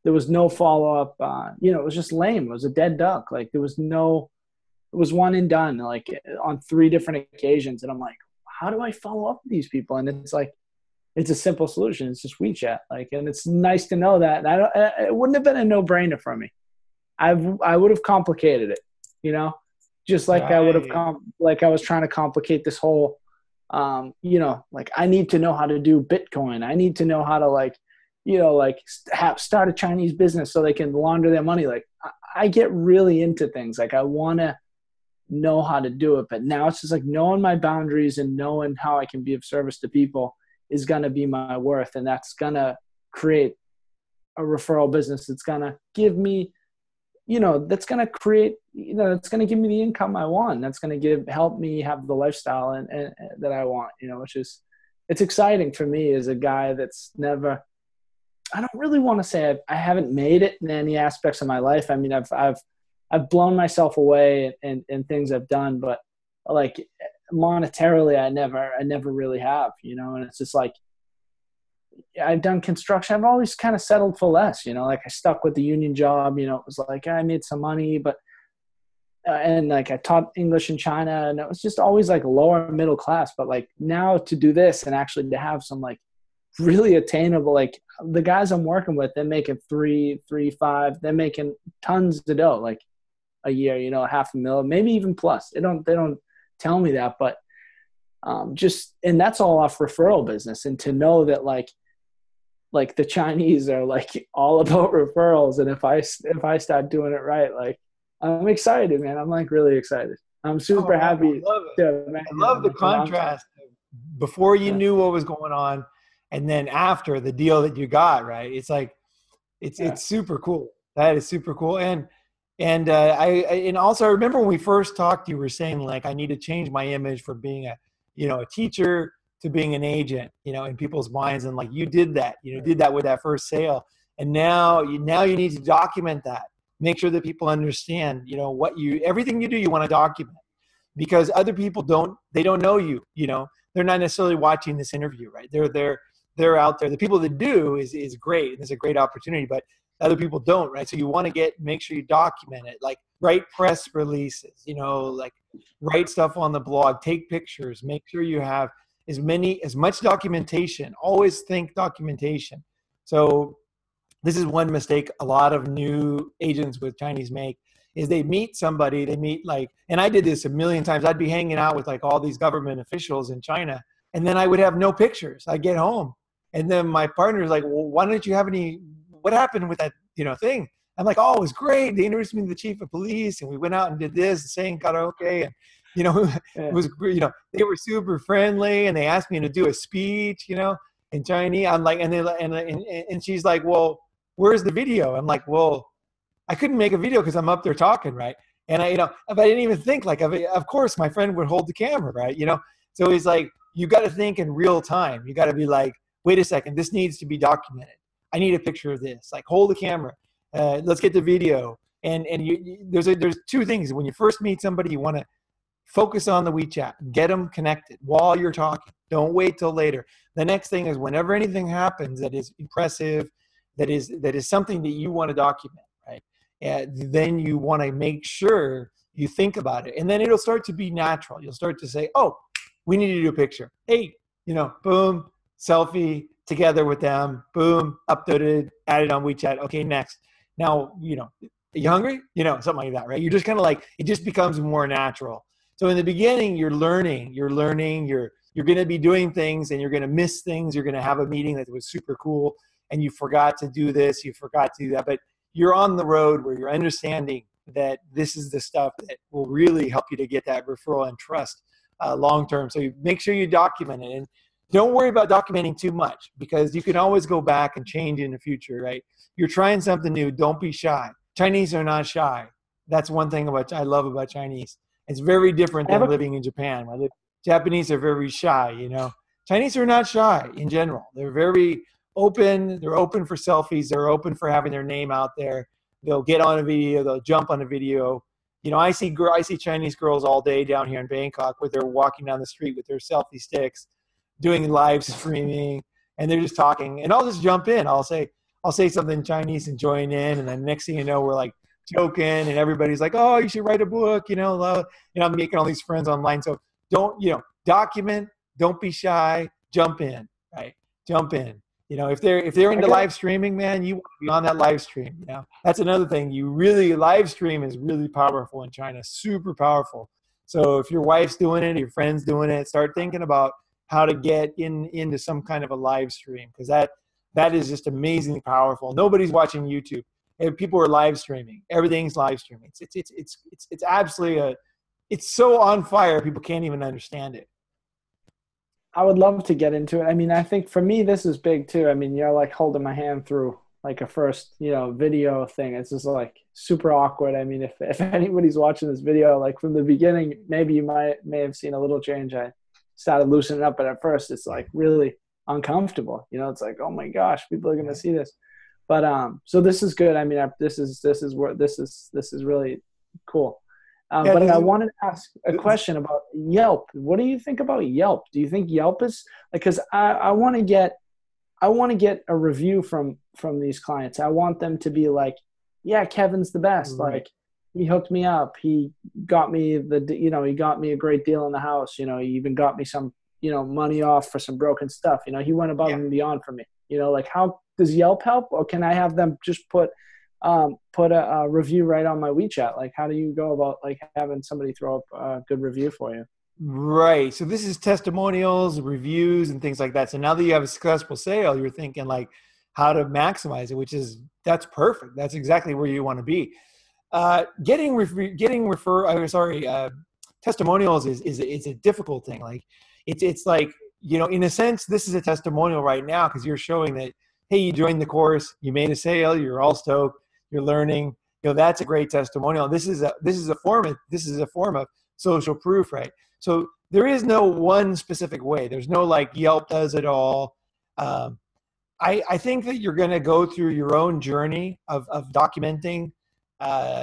There was no follow up. You know, it was just lame. It was a dead duck. Like, it was one and done, like on 3 different occasions. And I'm like, how do I follow up with these people? And it's like, it's a simple solution. It's just WeChat. Like, and it's nice to know that. And it wouldn't have been a no-brainer for me. I would have complicated it, you know, just like I would have like I was trying to complicate this whole, you know, like I need to know how to do Bitcoin. I need to know how to like, you know, like start a Chinese business so they can launder their money. Like, I get really into things. Like, I want to know how to do it, but now it's just like knowing my boundaries and knowing how I can be of service to people is going to be my worth. And that's going to create a referral business. It's going to give me, you know, that's going to create, you know, it's going to give me the income I want. That's going to help me have the lifestyle and that I want, you know, which is, it's exciting for me as a guy that's never, I don't really want to say I haven't made it in any aspects of my life. I mean, I've blown myself away in things I've done, but like monetarily, I never really have, you know. And it's just like, I've done construction. I've always kind of settled for less, you know, like I stuck with the union job, you know, it was like, I made some money, but, and like I taught English in China and it was just always like lower middle class. But like now to do this and actually to have some like really attainable, like the guys I'm working with, they're making 5, they're making tons of dough, like a year, you know, $500,000, maybe even plus. They don't tell me that, but and that's all off referral business. And to know that like the Chinese are like all about referrals. And if I start doing it right, like I'm excited, man. I'm like really excited. I'm super happy. I love the contrast before you knew what was going on. And then after the deal that you got, right. It's like, it's super cool. That is super cool. And also I remember when we first talked, you were saying like, I need to change my image from being a teacher to being an agent, you know, in people's minds. And like, you did that, did that with that first sale. And now you need to document that, make sure that people understand, you know, everything you do, you want to document, because other people don't know you, you know, they're not necessarily watching this interview, right? They're out there. The people that do is great. It's a great opportunity, but other people don't, right? So you want to make sure you document it, like write press releases, you know, like write stuff on the blog, take pictures, make sure you have as much documentation. Always think documentation. So this is one mistake a lot of new agents with Chinese make, is they meet somebody, and I did this a million times. I'd be hanging out with like all these government officials in China, and then I would have no pictures. I'd get home, and then my partner's like, well, why don't you have any, what happened with that, thing? I'm like, oh, it was great. They introduced me to the chief of police, and we went out and did this and sang karaoke, and, it was, they were super friendly, and they asked me to do a speech, in Chinese. I'm like, and she's like, well, where's the video? I'm like, well, I couldn't make a video because I'm up there talking, right? And but I didn't even think of course my friend would hold the camera, right? So he's like, you got to think in real time. You got to be like, wait a second, this needs to be documented. I need a picture of this. Like, hold the camera. Let's get the video. And there's two things. When you first meet somebody, you want to focus on the WeChat, get them connected while you're talking. Don't wait till later. The next thing is whenever anything happens that is impressive, that is something that you want to document, right? Then you want to make sure you think about it. And then it'll start to be natural. You'll start to say, oh, we need to do a picture. Hey, boom, selfie together with them. Boom, uploaded, added on WeChat. Okay, next. Now, are you hungry? Something like that, right? You're just kind of like, it just becomes more natural. So in the beginning, you're learning, you're going to be doing things and you're going to miss things. You're going to have a meeting that was super cool and you forgot to do this, you forgot to do that. But you're on the road where you're understanding that this is the stuff that will really help you to get that referral and trust long-term. So you make sure you document it. And don't worry about documenting too much because you can always go back and change in the future, right? You're trying something new. Don't be shy. Chinese are not shy. That's one thing I love about Chinese. It's very different than living in Japan. Japanese are very shy, Chinese are not shy in general. They're very open. They're open for selfies. They're open for having their name out there. They'll get on a video. They'll jump on a video. I see Chinese girls all day down here in Bangkok where they're walking down the street with their selfie sticks, doing live streaming, and they're just talking. And I'll just jump in. I'll say something in Chinese and join in. And then next thing you know, we're like joking and everybody's like, oh, you should write a book, I'm making all these friends online. So don't, document, don't be shy, jump in, right? Jump in. If they're into live streaming, man, you want to be on that live stream. That's another thing. Live stream is really powerful in China, super powerful. So if your wife's doing it, your friend's doing it, start thinking about how to get into some kind of a live stream because that is just amazingly powerful. Nobody's watching YouTube. People are live streaming. Everything's live streaming. It's absolutely it's so on fire. People can't even understand it. I would love to get into it. I mean, I think for me, this is big too. I mean, you're like holding my hand through like a first, video thing. It's just like super awkward. I mean, if anybody's watching this video, like from the beginning, maybe you may have seen a little change. I started loosening up, but at first it's like really uncomfortable. It's like, oh my gosh, people are going to see this. But so this is good. I mean, this is really cool. But I wanted to ask a question about Yelp. What do you think about Yelp? Do you think Yelp is like, because I want to get a review from these clients. I want them to be like, yeah, Kevin's the best. Right. Like he hooked me up. He got me he got me a great deal in the house. He even got me some, money off for some broken stuff. He went above and beyond for me. Like how does Yelp help, or can I have them just put a review right on my WeChat? Like, how do you go about like having somebody throw up a good review for you? Right. So this is testimonials, reviews, and things like that. So now that you have a successful sale, you're thinking like how to maximize it, that's perfect. That's exactly where you want to be. Testimonials is a difficult thing. Like it's like, in a sense, this is a testimonial right now because you're showing that, hey, you joined the course, you made a sale, you're all stoked, you're learning. That's a great testimonial. This is a form of social proof, right? So there is no one specific way. There's no like Yelp does it all. I think that you're going to go through your own journey of documenting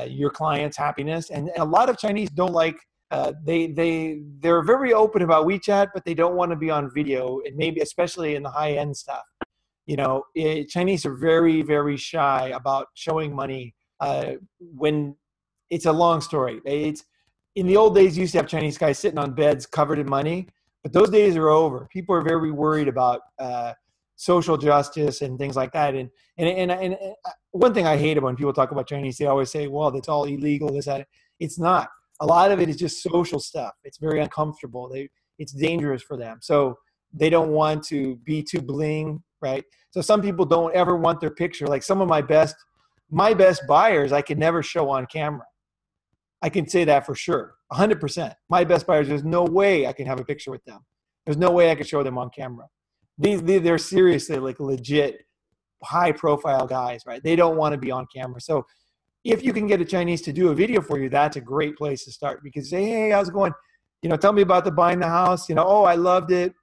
your client's happiness, and a lot of Chinese don't like. They're very open about WeChat, but they don't want to be on video, and maybe especially in the high end stuff. Chinese are very, very shy about showing money when it's a long story. In the old days, you used to have Chinese guys sitting on beds covered in money, but those days are over. People are very worried about social justice and things like that. And one thing I hate about when people talk about Chinese, they always say, well, that's all illegal, this, that. It's not. A lot of it is just social stuff. It's very uncomfortable. It's dangerous for them. So they don't want to be too bling, right? So some people don't ever want their picture. Like some of my best buyers, I could never show on camera. I can say that for sure, 100%. My best buyers, there's no way I can have a picture with them. There's no way I could show them on camera. They're seriously like legit high-profile guys, right? They don't want to be on camera. So if you can get a Chinese to do a video for you, that's a great place to start, because say, hey, how's it going? Tell me about buying the house. Oh, I loved it.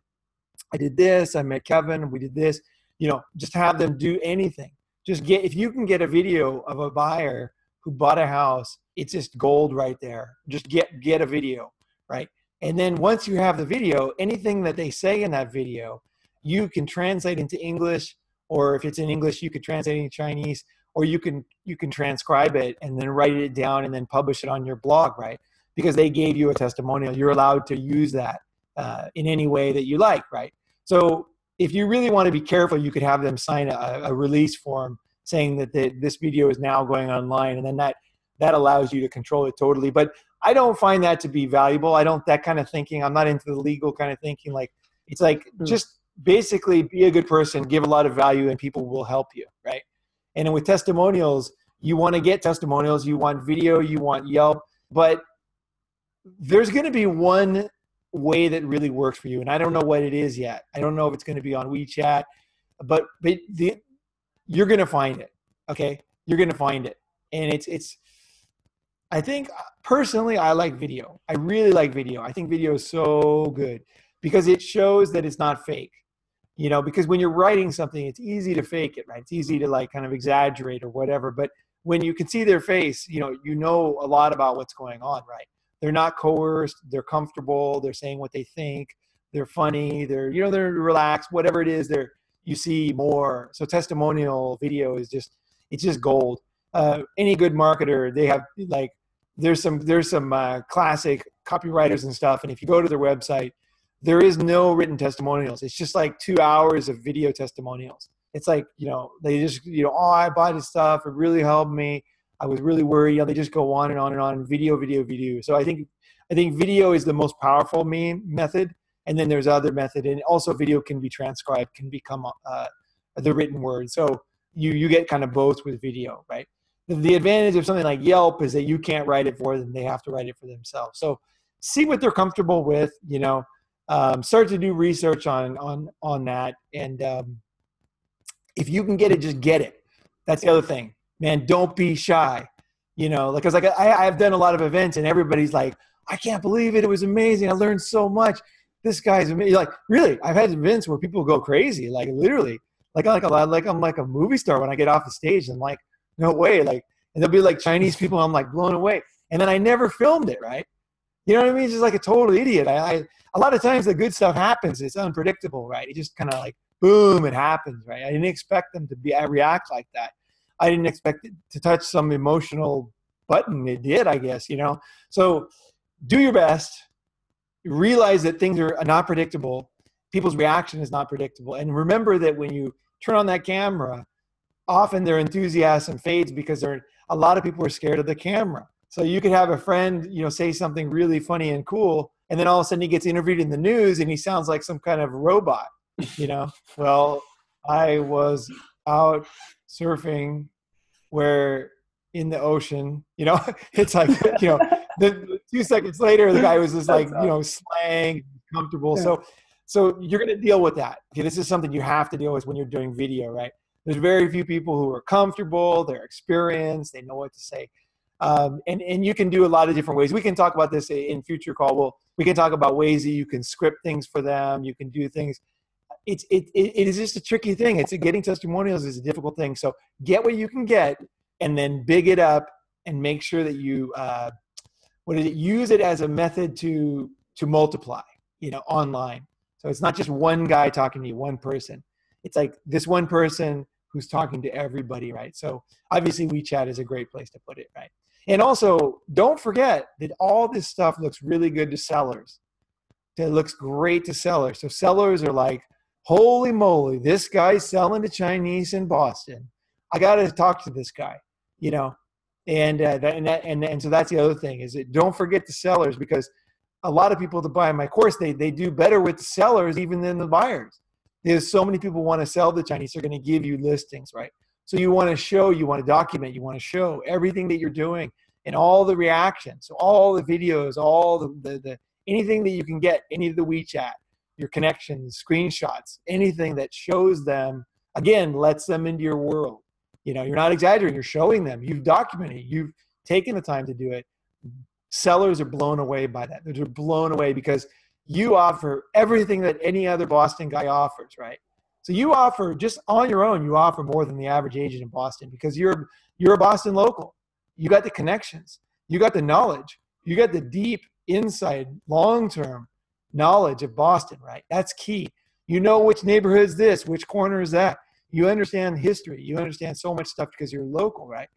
I did this. I met Kevin. We did this. Just have them do anything. If you can get a video of a buyer who bought a house, it's just gold right there. Just get a video, right? And then once you have the video, anything that they say in that video, you can translate into English, or if it's in English, you could translate it into Chinese, or you can transcribe it and then write it down and then publish it on your blog, right? Because they gave you a testimonial. You're allowed to use that in any way that you like, right? So if you really want to be careful, you could have them sign a release form saying that this video is now going online, and then that allows you to control it totally. But I don't find that to be valuable. That kind of thinking. I'm not into the legal kind of thinking. Like, it's like just basically be a good person, give a lot of value, and people will help you, right? And then with testimonials, you want to get testimonials, you want video, you want Yelp, but there's going to be one way that really works for you, and I don't know what it is yet. I don't know if it's going to be on WeChat, but you're going to find it, okay? You're going to find it. And it's I think personally, I like video. I really like video. I think video is so good because it shows that it's not fake. Because when you're writing something, it's easy to fake it, right? It's easy to like kind of exaggerate or whatever. But when you can see their face, you know a lot about what's going on, right? They're not coerced. They're comfortable. They're saying what they think. They're funny. They're relaxed. Whatever it is, you see more. So testimonial video it's just gold. Any good marketer, they have like, there's some classic copywriters and stuff. And if you go to their website, there is no written testimonials. It's just like 2 hours of video testimonials. It's like, they just, oh, I bought this stuff. It really helped me. I was really worried. They just go on and on and on. Video. So I think video is the most powerful method. And then there's other method. And also video can be transcribed, can become the written word. So you get kind of both with video, right? The advantage of something like Yelp is that you can't write it for them. They have to write it for themselves. So see what they're comfortable with, start to do research on that. And if you can get it, just get it. That's the other thing, man. Don't be shy, because I've done a lot of events and everybody's like, I can't believe it. It was amazing. I learned so much. This guy's amazing. Like, really, I've had events where people go crazy, like literally, like I'm like a movie star when I get off the stage. I'm like, no way. Like, and there'll be like Chinese people. I'm like blown away. And then I never filmed it. Right. You know what I mean? Just like a total idiot. A lot of times the good stuff happens. It's unpredictable, right? It just kind of like, boom, it happens, right? I didn't expect them to react like that. I didn't expect it to touch some emotional button. It did, I guess, So do your best. Realize that things are not predictable. People's reaction is not predictable. And remember that when you turn on that camera, often their enthusiasm fades because a lot of people are scared of the camera. So you could have a friend, say something really funny and cool, and then all of a sudden he gets interviewed in the news and he sounds like some kind of robot, Well, I was out surfing where in the ocean, it's like, the 2 seconds later, the guy was just like, slang, comfortable. Yeah. So you're going to deal with that. Okay, this is something you have to deal with when you're doing video, right? There's very few people who are comfortable, they're experienced, they know what to say. And you can do a lot of different ways. We can talk about this in future call. We can talk about ways that you can script things for them. You can do things. It is just a tricky thing. Getting testimonials is a difficult thing. So get what you can get and then big it up and make sure that you, use it as a method to multiply, online. So it's not just one guy talking to you, one person. It's like this one person who's talking to everybody, right? So obviously WeChat is a great place to put it, right? And also, don't forget that all this stuff looks really good to sellers. It looks great to sellers. So sellers are like, holy moly, this guy's selling to Chinese in Boston. I got to talk to this guy, you know? And so that's the other thing is that don't forget the sellers, because a lot of people that buy my course, they do better with the sellers even than the buyers. There's so many people want to sell the Chinese, they're going to give you listings, right? So you want to show, you want to document, you want to show everything that you're doing and all the reactions, so all the videos, all the anything that you can get, any of the WeChat, your connections, screenshots, anything that shows them, again, lets them into your world. You know, you're not exaggerating, you're showing them, you've documented, you've taken the time to do it. Sellers are blown away by that. They're blown away because you offer everything that any other Boston guy offers, right? So you offer, just on your own, you offer more than the average agent in Boston because you're a Boston local. You got the connections, you got the knowledge, you got the deep inside, long-term knowledge of Boston, right? That's key. You know which neighborhood is this, which corner is that. You understand history. You understand so much stuff because you're local, right?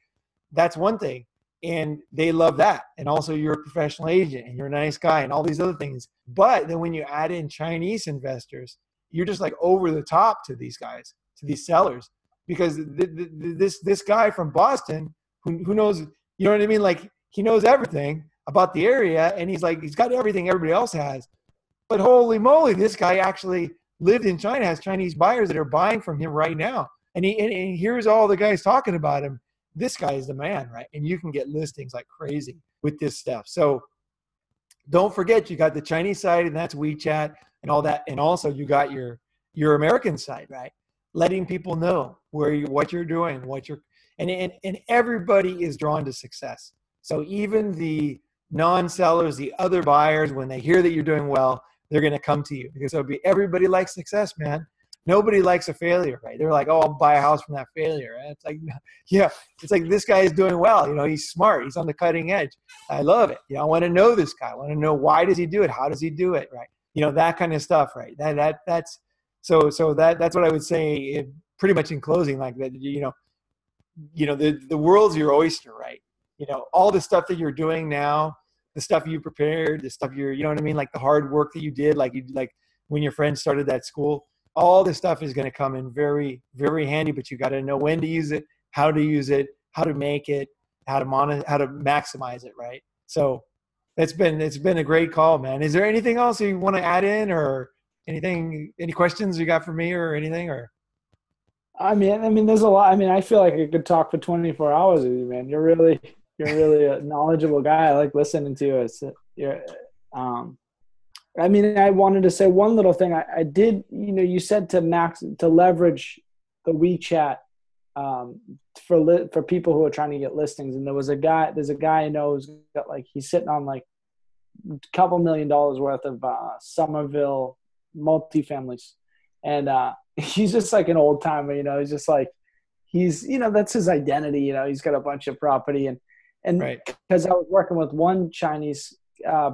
That's one thing. And they love that. And also you're a professional agent and you're a nice guy and all these other things. But then when you add in Chinese investors, you're just like over the top to these guys, to these sellers, because this guy from Boston who knows, you know what I mean? Like he knows everything about the area and he's got everything everybody else has. But holy moly, this guy actually lived in China, has Chinese buyers that are buying from him right now. And he hears all the guys talking about him. This guy is the man, right? And you can get listings like crazy with this stuff. So don't forget, you got the Chinese side, and that's WeChat and all that. And also you got your American side, right? Letting people know what you're doing, and everybody is drawn to success. So even the non-sellers, the other buyers, when they hear that you're doing well, they're going to come to you because everybody likes success, man. Nobody likes a failure, right? They're like, oh, I'll buy a house from that failure. And it's like, yeah, it's like this guy is doing well. You know, he's smart. He's on the cutting edge. I love it. You know, I want to know this guy. I want to know, why does he do it? How does he do it? Right. You know, that kind of stuff, right? That's what I would say pretty much in closing, like that, the world's your oyster, right? You know, all the stuff that you're doing now, the stuff you prepared, the stuff you know what I mean? Like the hard work that you did, like when your friends started that school, all this stuff is going to come in very, very handy, but you got to know when to use it, how to use it, how to make it, how to maximize it, right? So it's been a great call, man. Is there anything else you want to add in, or anything, any questions you got for me or anything? Or I mean, there's a lot. I mean, I feel like I could talk for 24 hours with you, man. You're really a knowledgeable guy. I like listening to you. I mean, I wanted to say one little thing. I did, you said to leverage the WeChat for people who are trying to get listings. And there's a guy I know who's got he's sitting on a couple $1 million worth of Somerville multifamilies. And he's just like an old timer, he's just that's his identity. He's got a bunch of property and right. Because I was working with one Chinese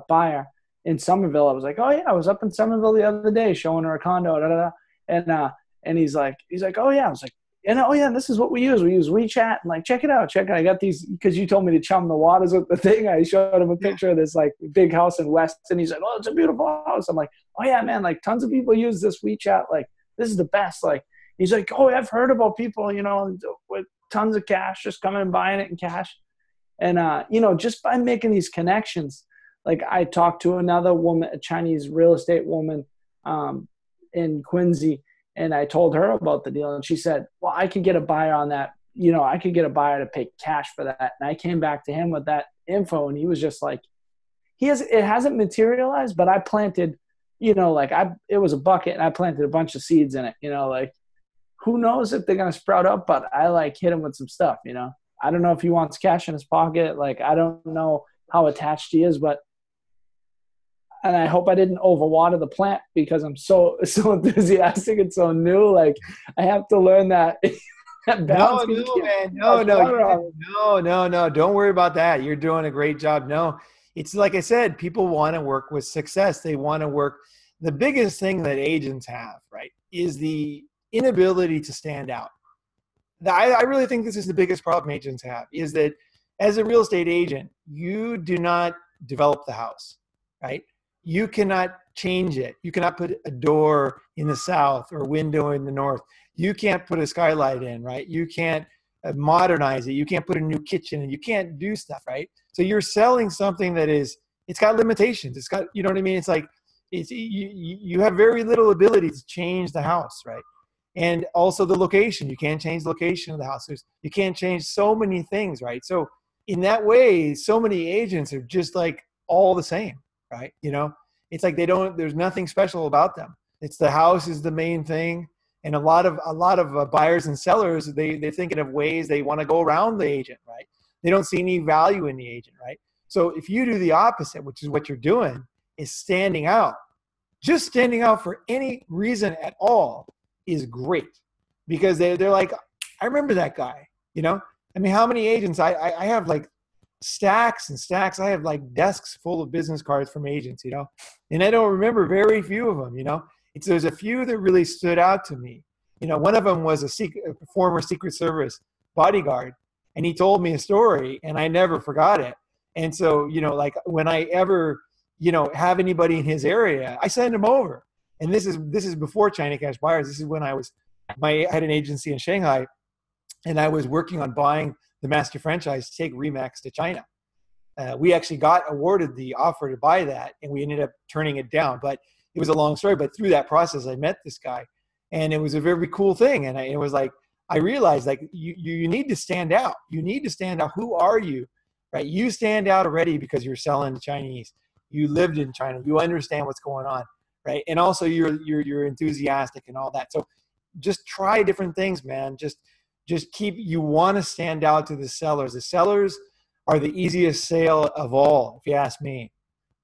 buyer in Somerville, I was like, oh yeah, I was up in Somerville the other day showing her a condo, and he's like, oh yeah, I was like, oh yeah, this is what we use. We use WeChat, and check it out. I got these because you told me to chum the waters with the thing. I showed him a picture of this big house in West, and he's like, oh, it's a beautiful house. I'm like, oh yeah, man, tons of people use this WeChat. This is the best. He's like, oh, I've heard about people, with tons of cash just coming and buying it in cash, and just by making these connections. I talked to another woman, a Chinese real estate woman in Quincy, and I told her about the deal. And she said, well, I could get a buyer on that. I could get a buyer to pay cash for that. And I came back to him with that info, and he was just like, it hasn't materialized, but I planted, it was a bucket, and I planted a bunch of seeds in it, who knows if they're going to sprout up, but I hit him with some stuff, I don't know if he wants cash in his pocket. I don't know how attached he is, and I hope I didn't overwater the plant because I'm so enthusiastic and so new. I have to learn that. No, man. No. Don't worry about that. You're doing a great job. No, it's like I said, people want to work with success. They want to work. The biggest thing that agents have, right, is the inability to stand out. I really think this is the biggest problem agents have, is that as a real estate agent, you do not develop the house, right? You cannot change it. You cannot put a door in the south or a window in the north. You can't put a skylight in, right? You can't modernize it. You can't put a new kitchen and you can't do stuff, right? So you're selling something that it's got limitations. It's got, you know what I mean? It's like, you have very little ability to change the house, right? And also the location. You can't change the location of the house. You can't change so many things, right? So in that way, so many agents are just like all the same, right? You know, it's like there's nothing special about them. It's the house is the main thing. And a lot of buyers and sellers, they're thinking of ways they want to go around the agent, right? They don't see any value in the agent, right? So if you do the opposite, which is what you're doing, is standing out. Just standing out for any reason at all is great, because they're like, I remember that guy, you know? I mean, how many agents, I have like stacks and stacks. I have like desks full of business cards from agents, you know? And I don't remember very few of them, you know? There's a few that really stood out to me. You know, one of them was a former Secret Service bodyguard, and he told me a story, and I never forgot it. And so, you know, like when I ever, you know, have anybody in his area, I send him over. And this is before China Cash Buyers. This is when I had an agency in Shanghai, and I was working on buying the master franchise to take Remax to China. We actually got awarded the offer to buy that, and we ended up turning it down. But it was a long story. But through that process, I met this guy, and it was a very cool thing. And it was like, I realized, like, you need to stand out. You need to stand out. Who are you, right? You stand out already because you're selling to Chinese. You lived in China. You understand what's going on, right? And also you're enthusiastic and all that. So just try different things, man. Just you want to stand out to the sellers. The sellers are the easiest sale of all, if you ask me.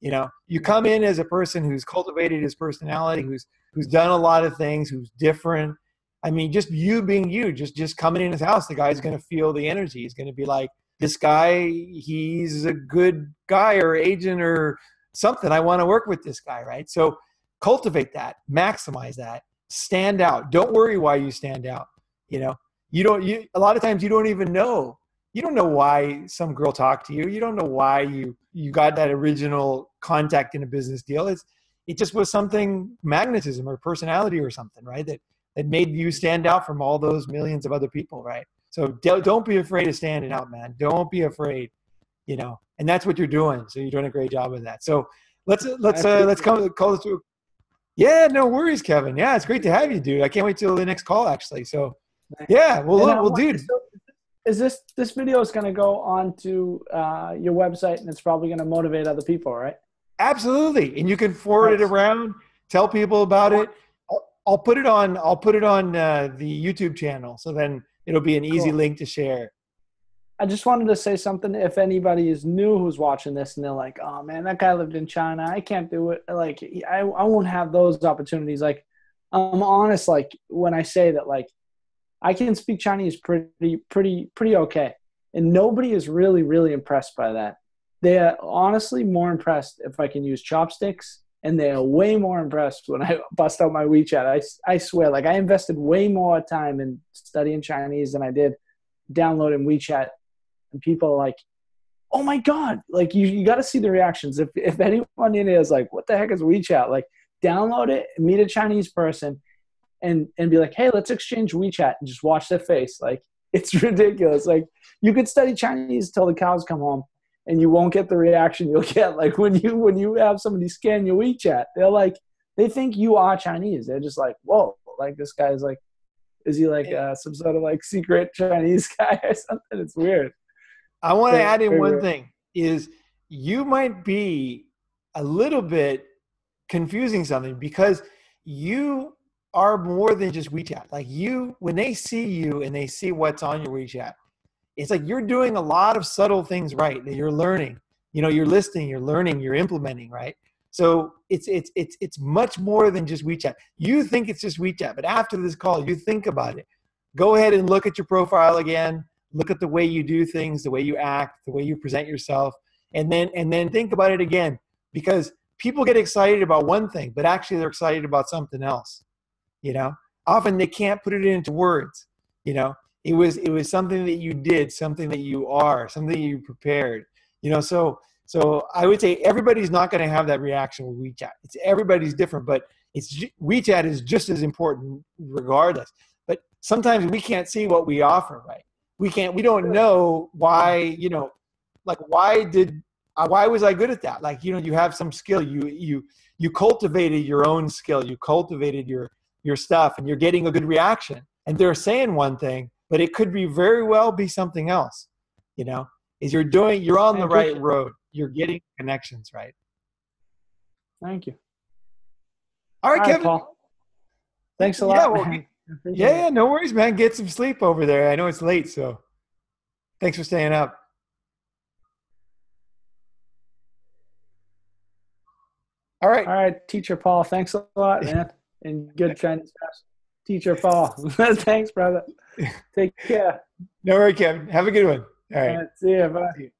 You know, you come in as a person who's cultivated his personality, who's done a lot of things, who's different. I mean, just you being you, just coming in his house, the guy's going to feel the energy. He's going to be like, this guy, he's a good guy or agent or something. I want to work with this guy, right? So cultivate that, maximize that, stand out. Don't worry why you stand out. You know, a lot of times you don't even know. You don't know why some girl talked to you. You don't know why you got that original contact in a business deal. It just was something, magnetism or personality or something, right? That made you stand out from all those millions of other people, right? So don't be afraid of standing out, man. Don't be afraid, you know. And that's what you're doing. So you're doing a great job with that. So let's call this to. Yeah, no worries, Kevin. Yeah, it's great to have you, dude. I can't wait till the next call, actually. So yeah, well, dude. Is this video is going to go on to your website, and it's probably going to motivate other people, right? Absolutely. And you can forward it around, tell people about it. I'll put it on the YouTube channel. So then it'll be an easy link to share. I just wanted to say something. If anybody is new who's watching this and they're like, oh man, that guy lived in China, I can't do it. Like, I won't have those opportunities. Like, I'm honest. Like, when I say that, like, I can speak Chinese pretty okay. And nobody is really, really impressed by that. They're honestly more impressed if I can use chopsticks, and they're way more impressed when I bust out my WeChat. I swear, like, I invested way more time in studying Chinese than I did downloading WeChat. And people are like, oh my God, like, you got to see the reactions. If anyone in here is like, what the heck is WeChat? Like, download it, meet a Chinese person, and be like, hey, let's exchange WeChat, and just watch their face. Like, it's ridiculous. Like, you could study Chinese till the cows come home, and you won't get the reaction you'll get. Like, when you have somebody scan your WeChat, they're like, they think you are Chinese. They're just like, whoa, like, this guy's like, is he like some sort of like secret Chinese guy or something? It's weird. I want to add in one thing is you might be a little bit confusing something, because you are more than just WeChat. Like, when they see you and they see what's on your WeChat, it's like you're doing a lot of subtle things right that you're learning. You know, you're listening, you're learning, you're implementing, right? So it's much more than just WeChat. You think it's just WeChat, but after this call, you think about it. Go ahead and look at your profile again. Look at the way you do things, the way you act, the way you present yourself, and then think about it again. Because people get excited about one thing, but actually they're excited about something else. You know, often they can't put it into words. You know, it was something that you did, something that you are, something you prepared. You know, so So I would say everybody's not going to have that reaction with WeChat. Everybody's different, but WeChat is just as important regardless. But sometimes we can't see what we offer, right? We don't know why, like why was I good at that? Like, you have some skill, you cultivated your own skill, you cultivated your stuff, and you're getting a good reaction. And they're saying one thing, but it could be very well be something else, you're on the right road. You're getting connections, right? Thank you. All right, Kevin. Paul. Thanks a lot, man. Yeah, no worries, man. Get some sleep over there. I know it's late, so thanks for staying up. All right, Teacher Paul. Thanks a lot, man. And good Chinese class. Teacher Paul. Thanks, brother. Take care. No worries, Kevin. Have a good one. All right. See you. Bye.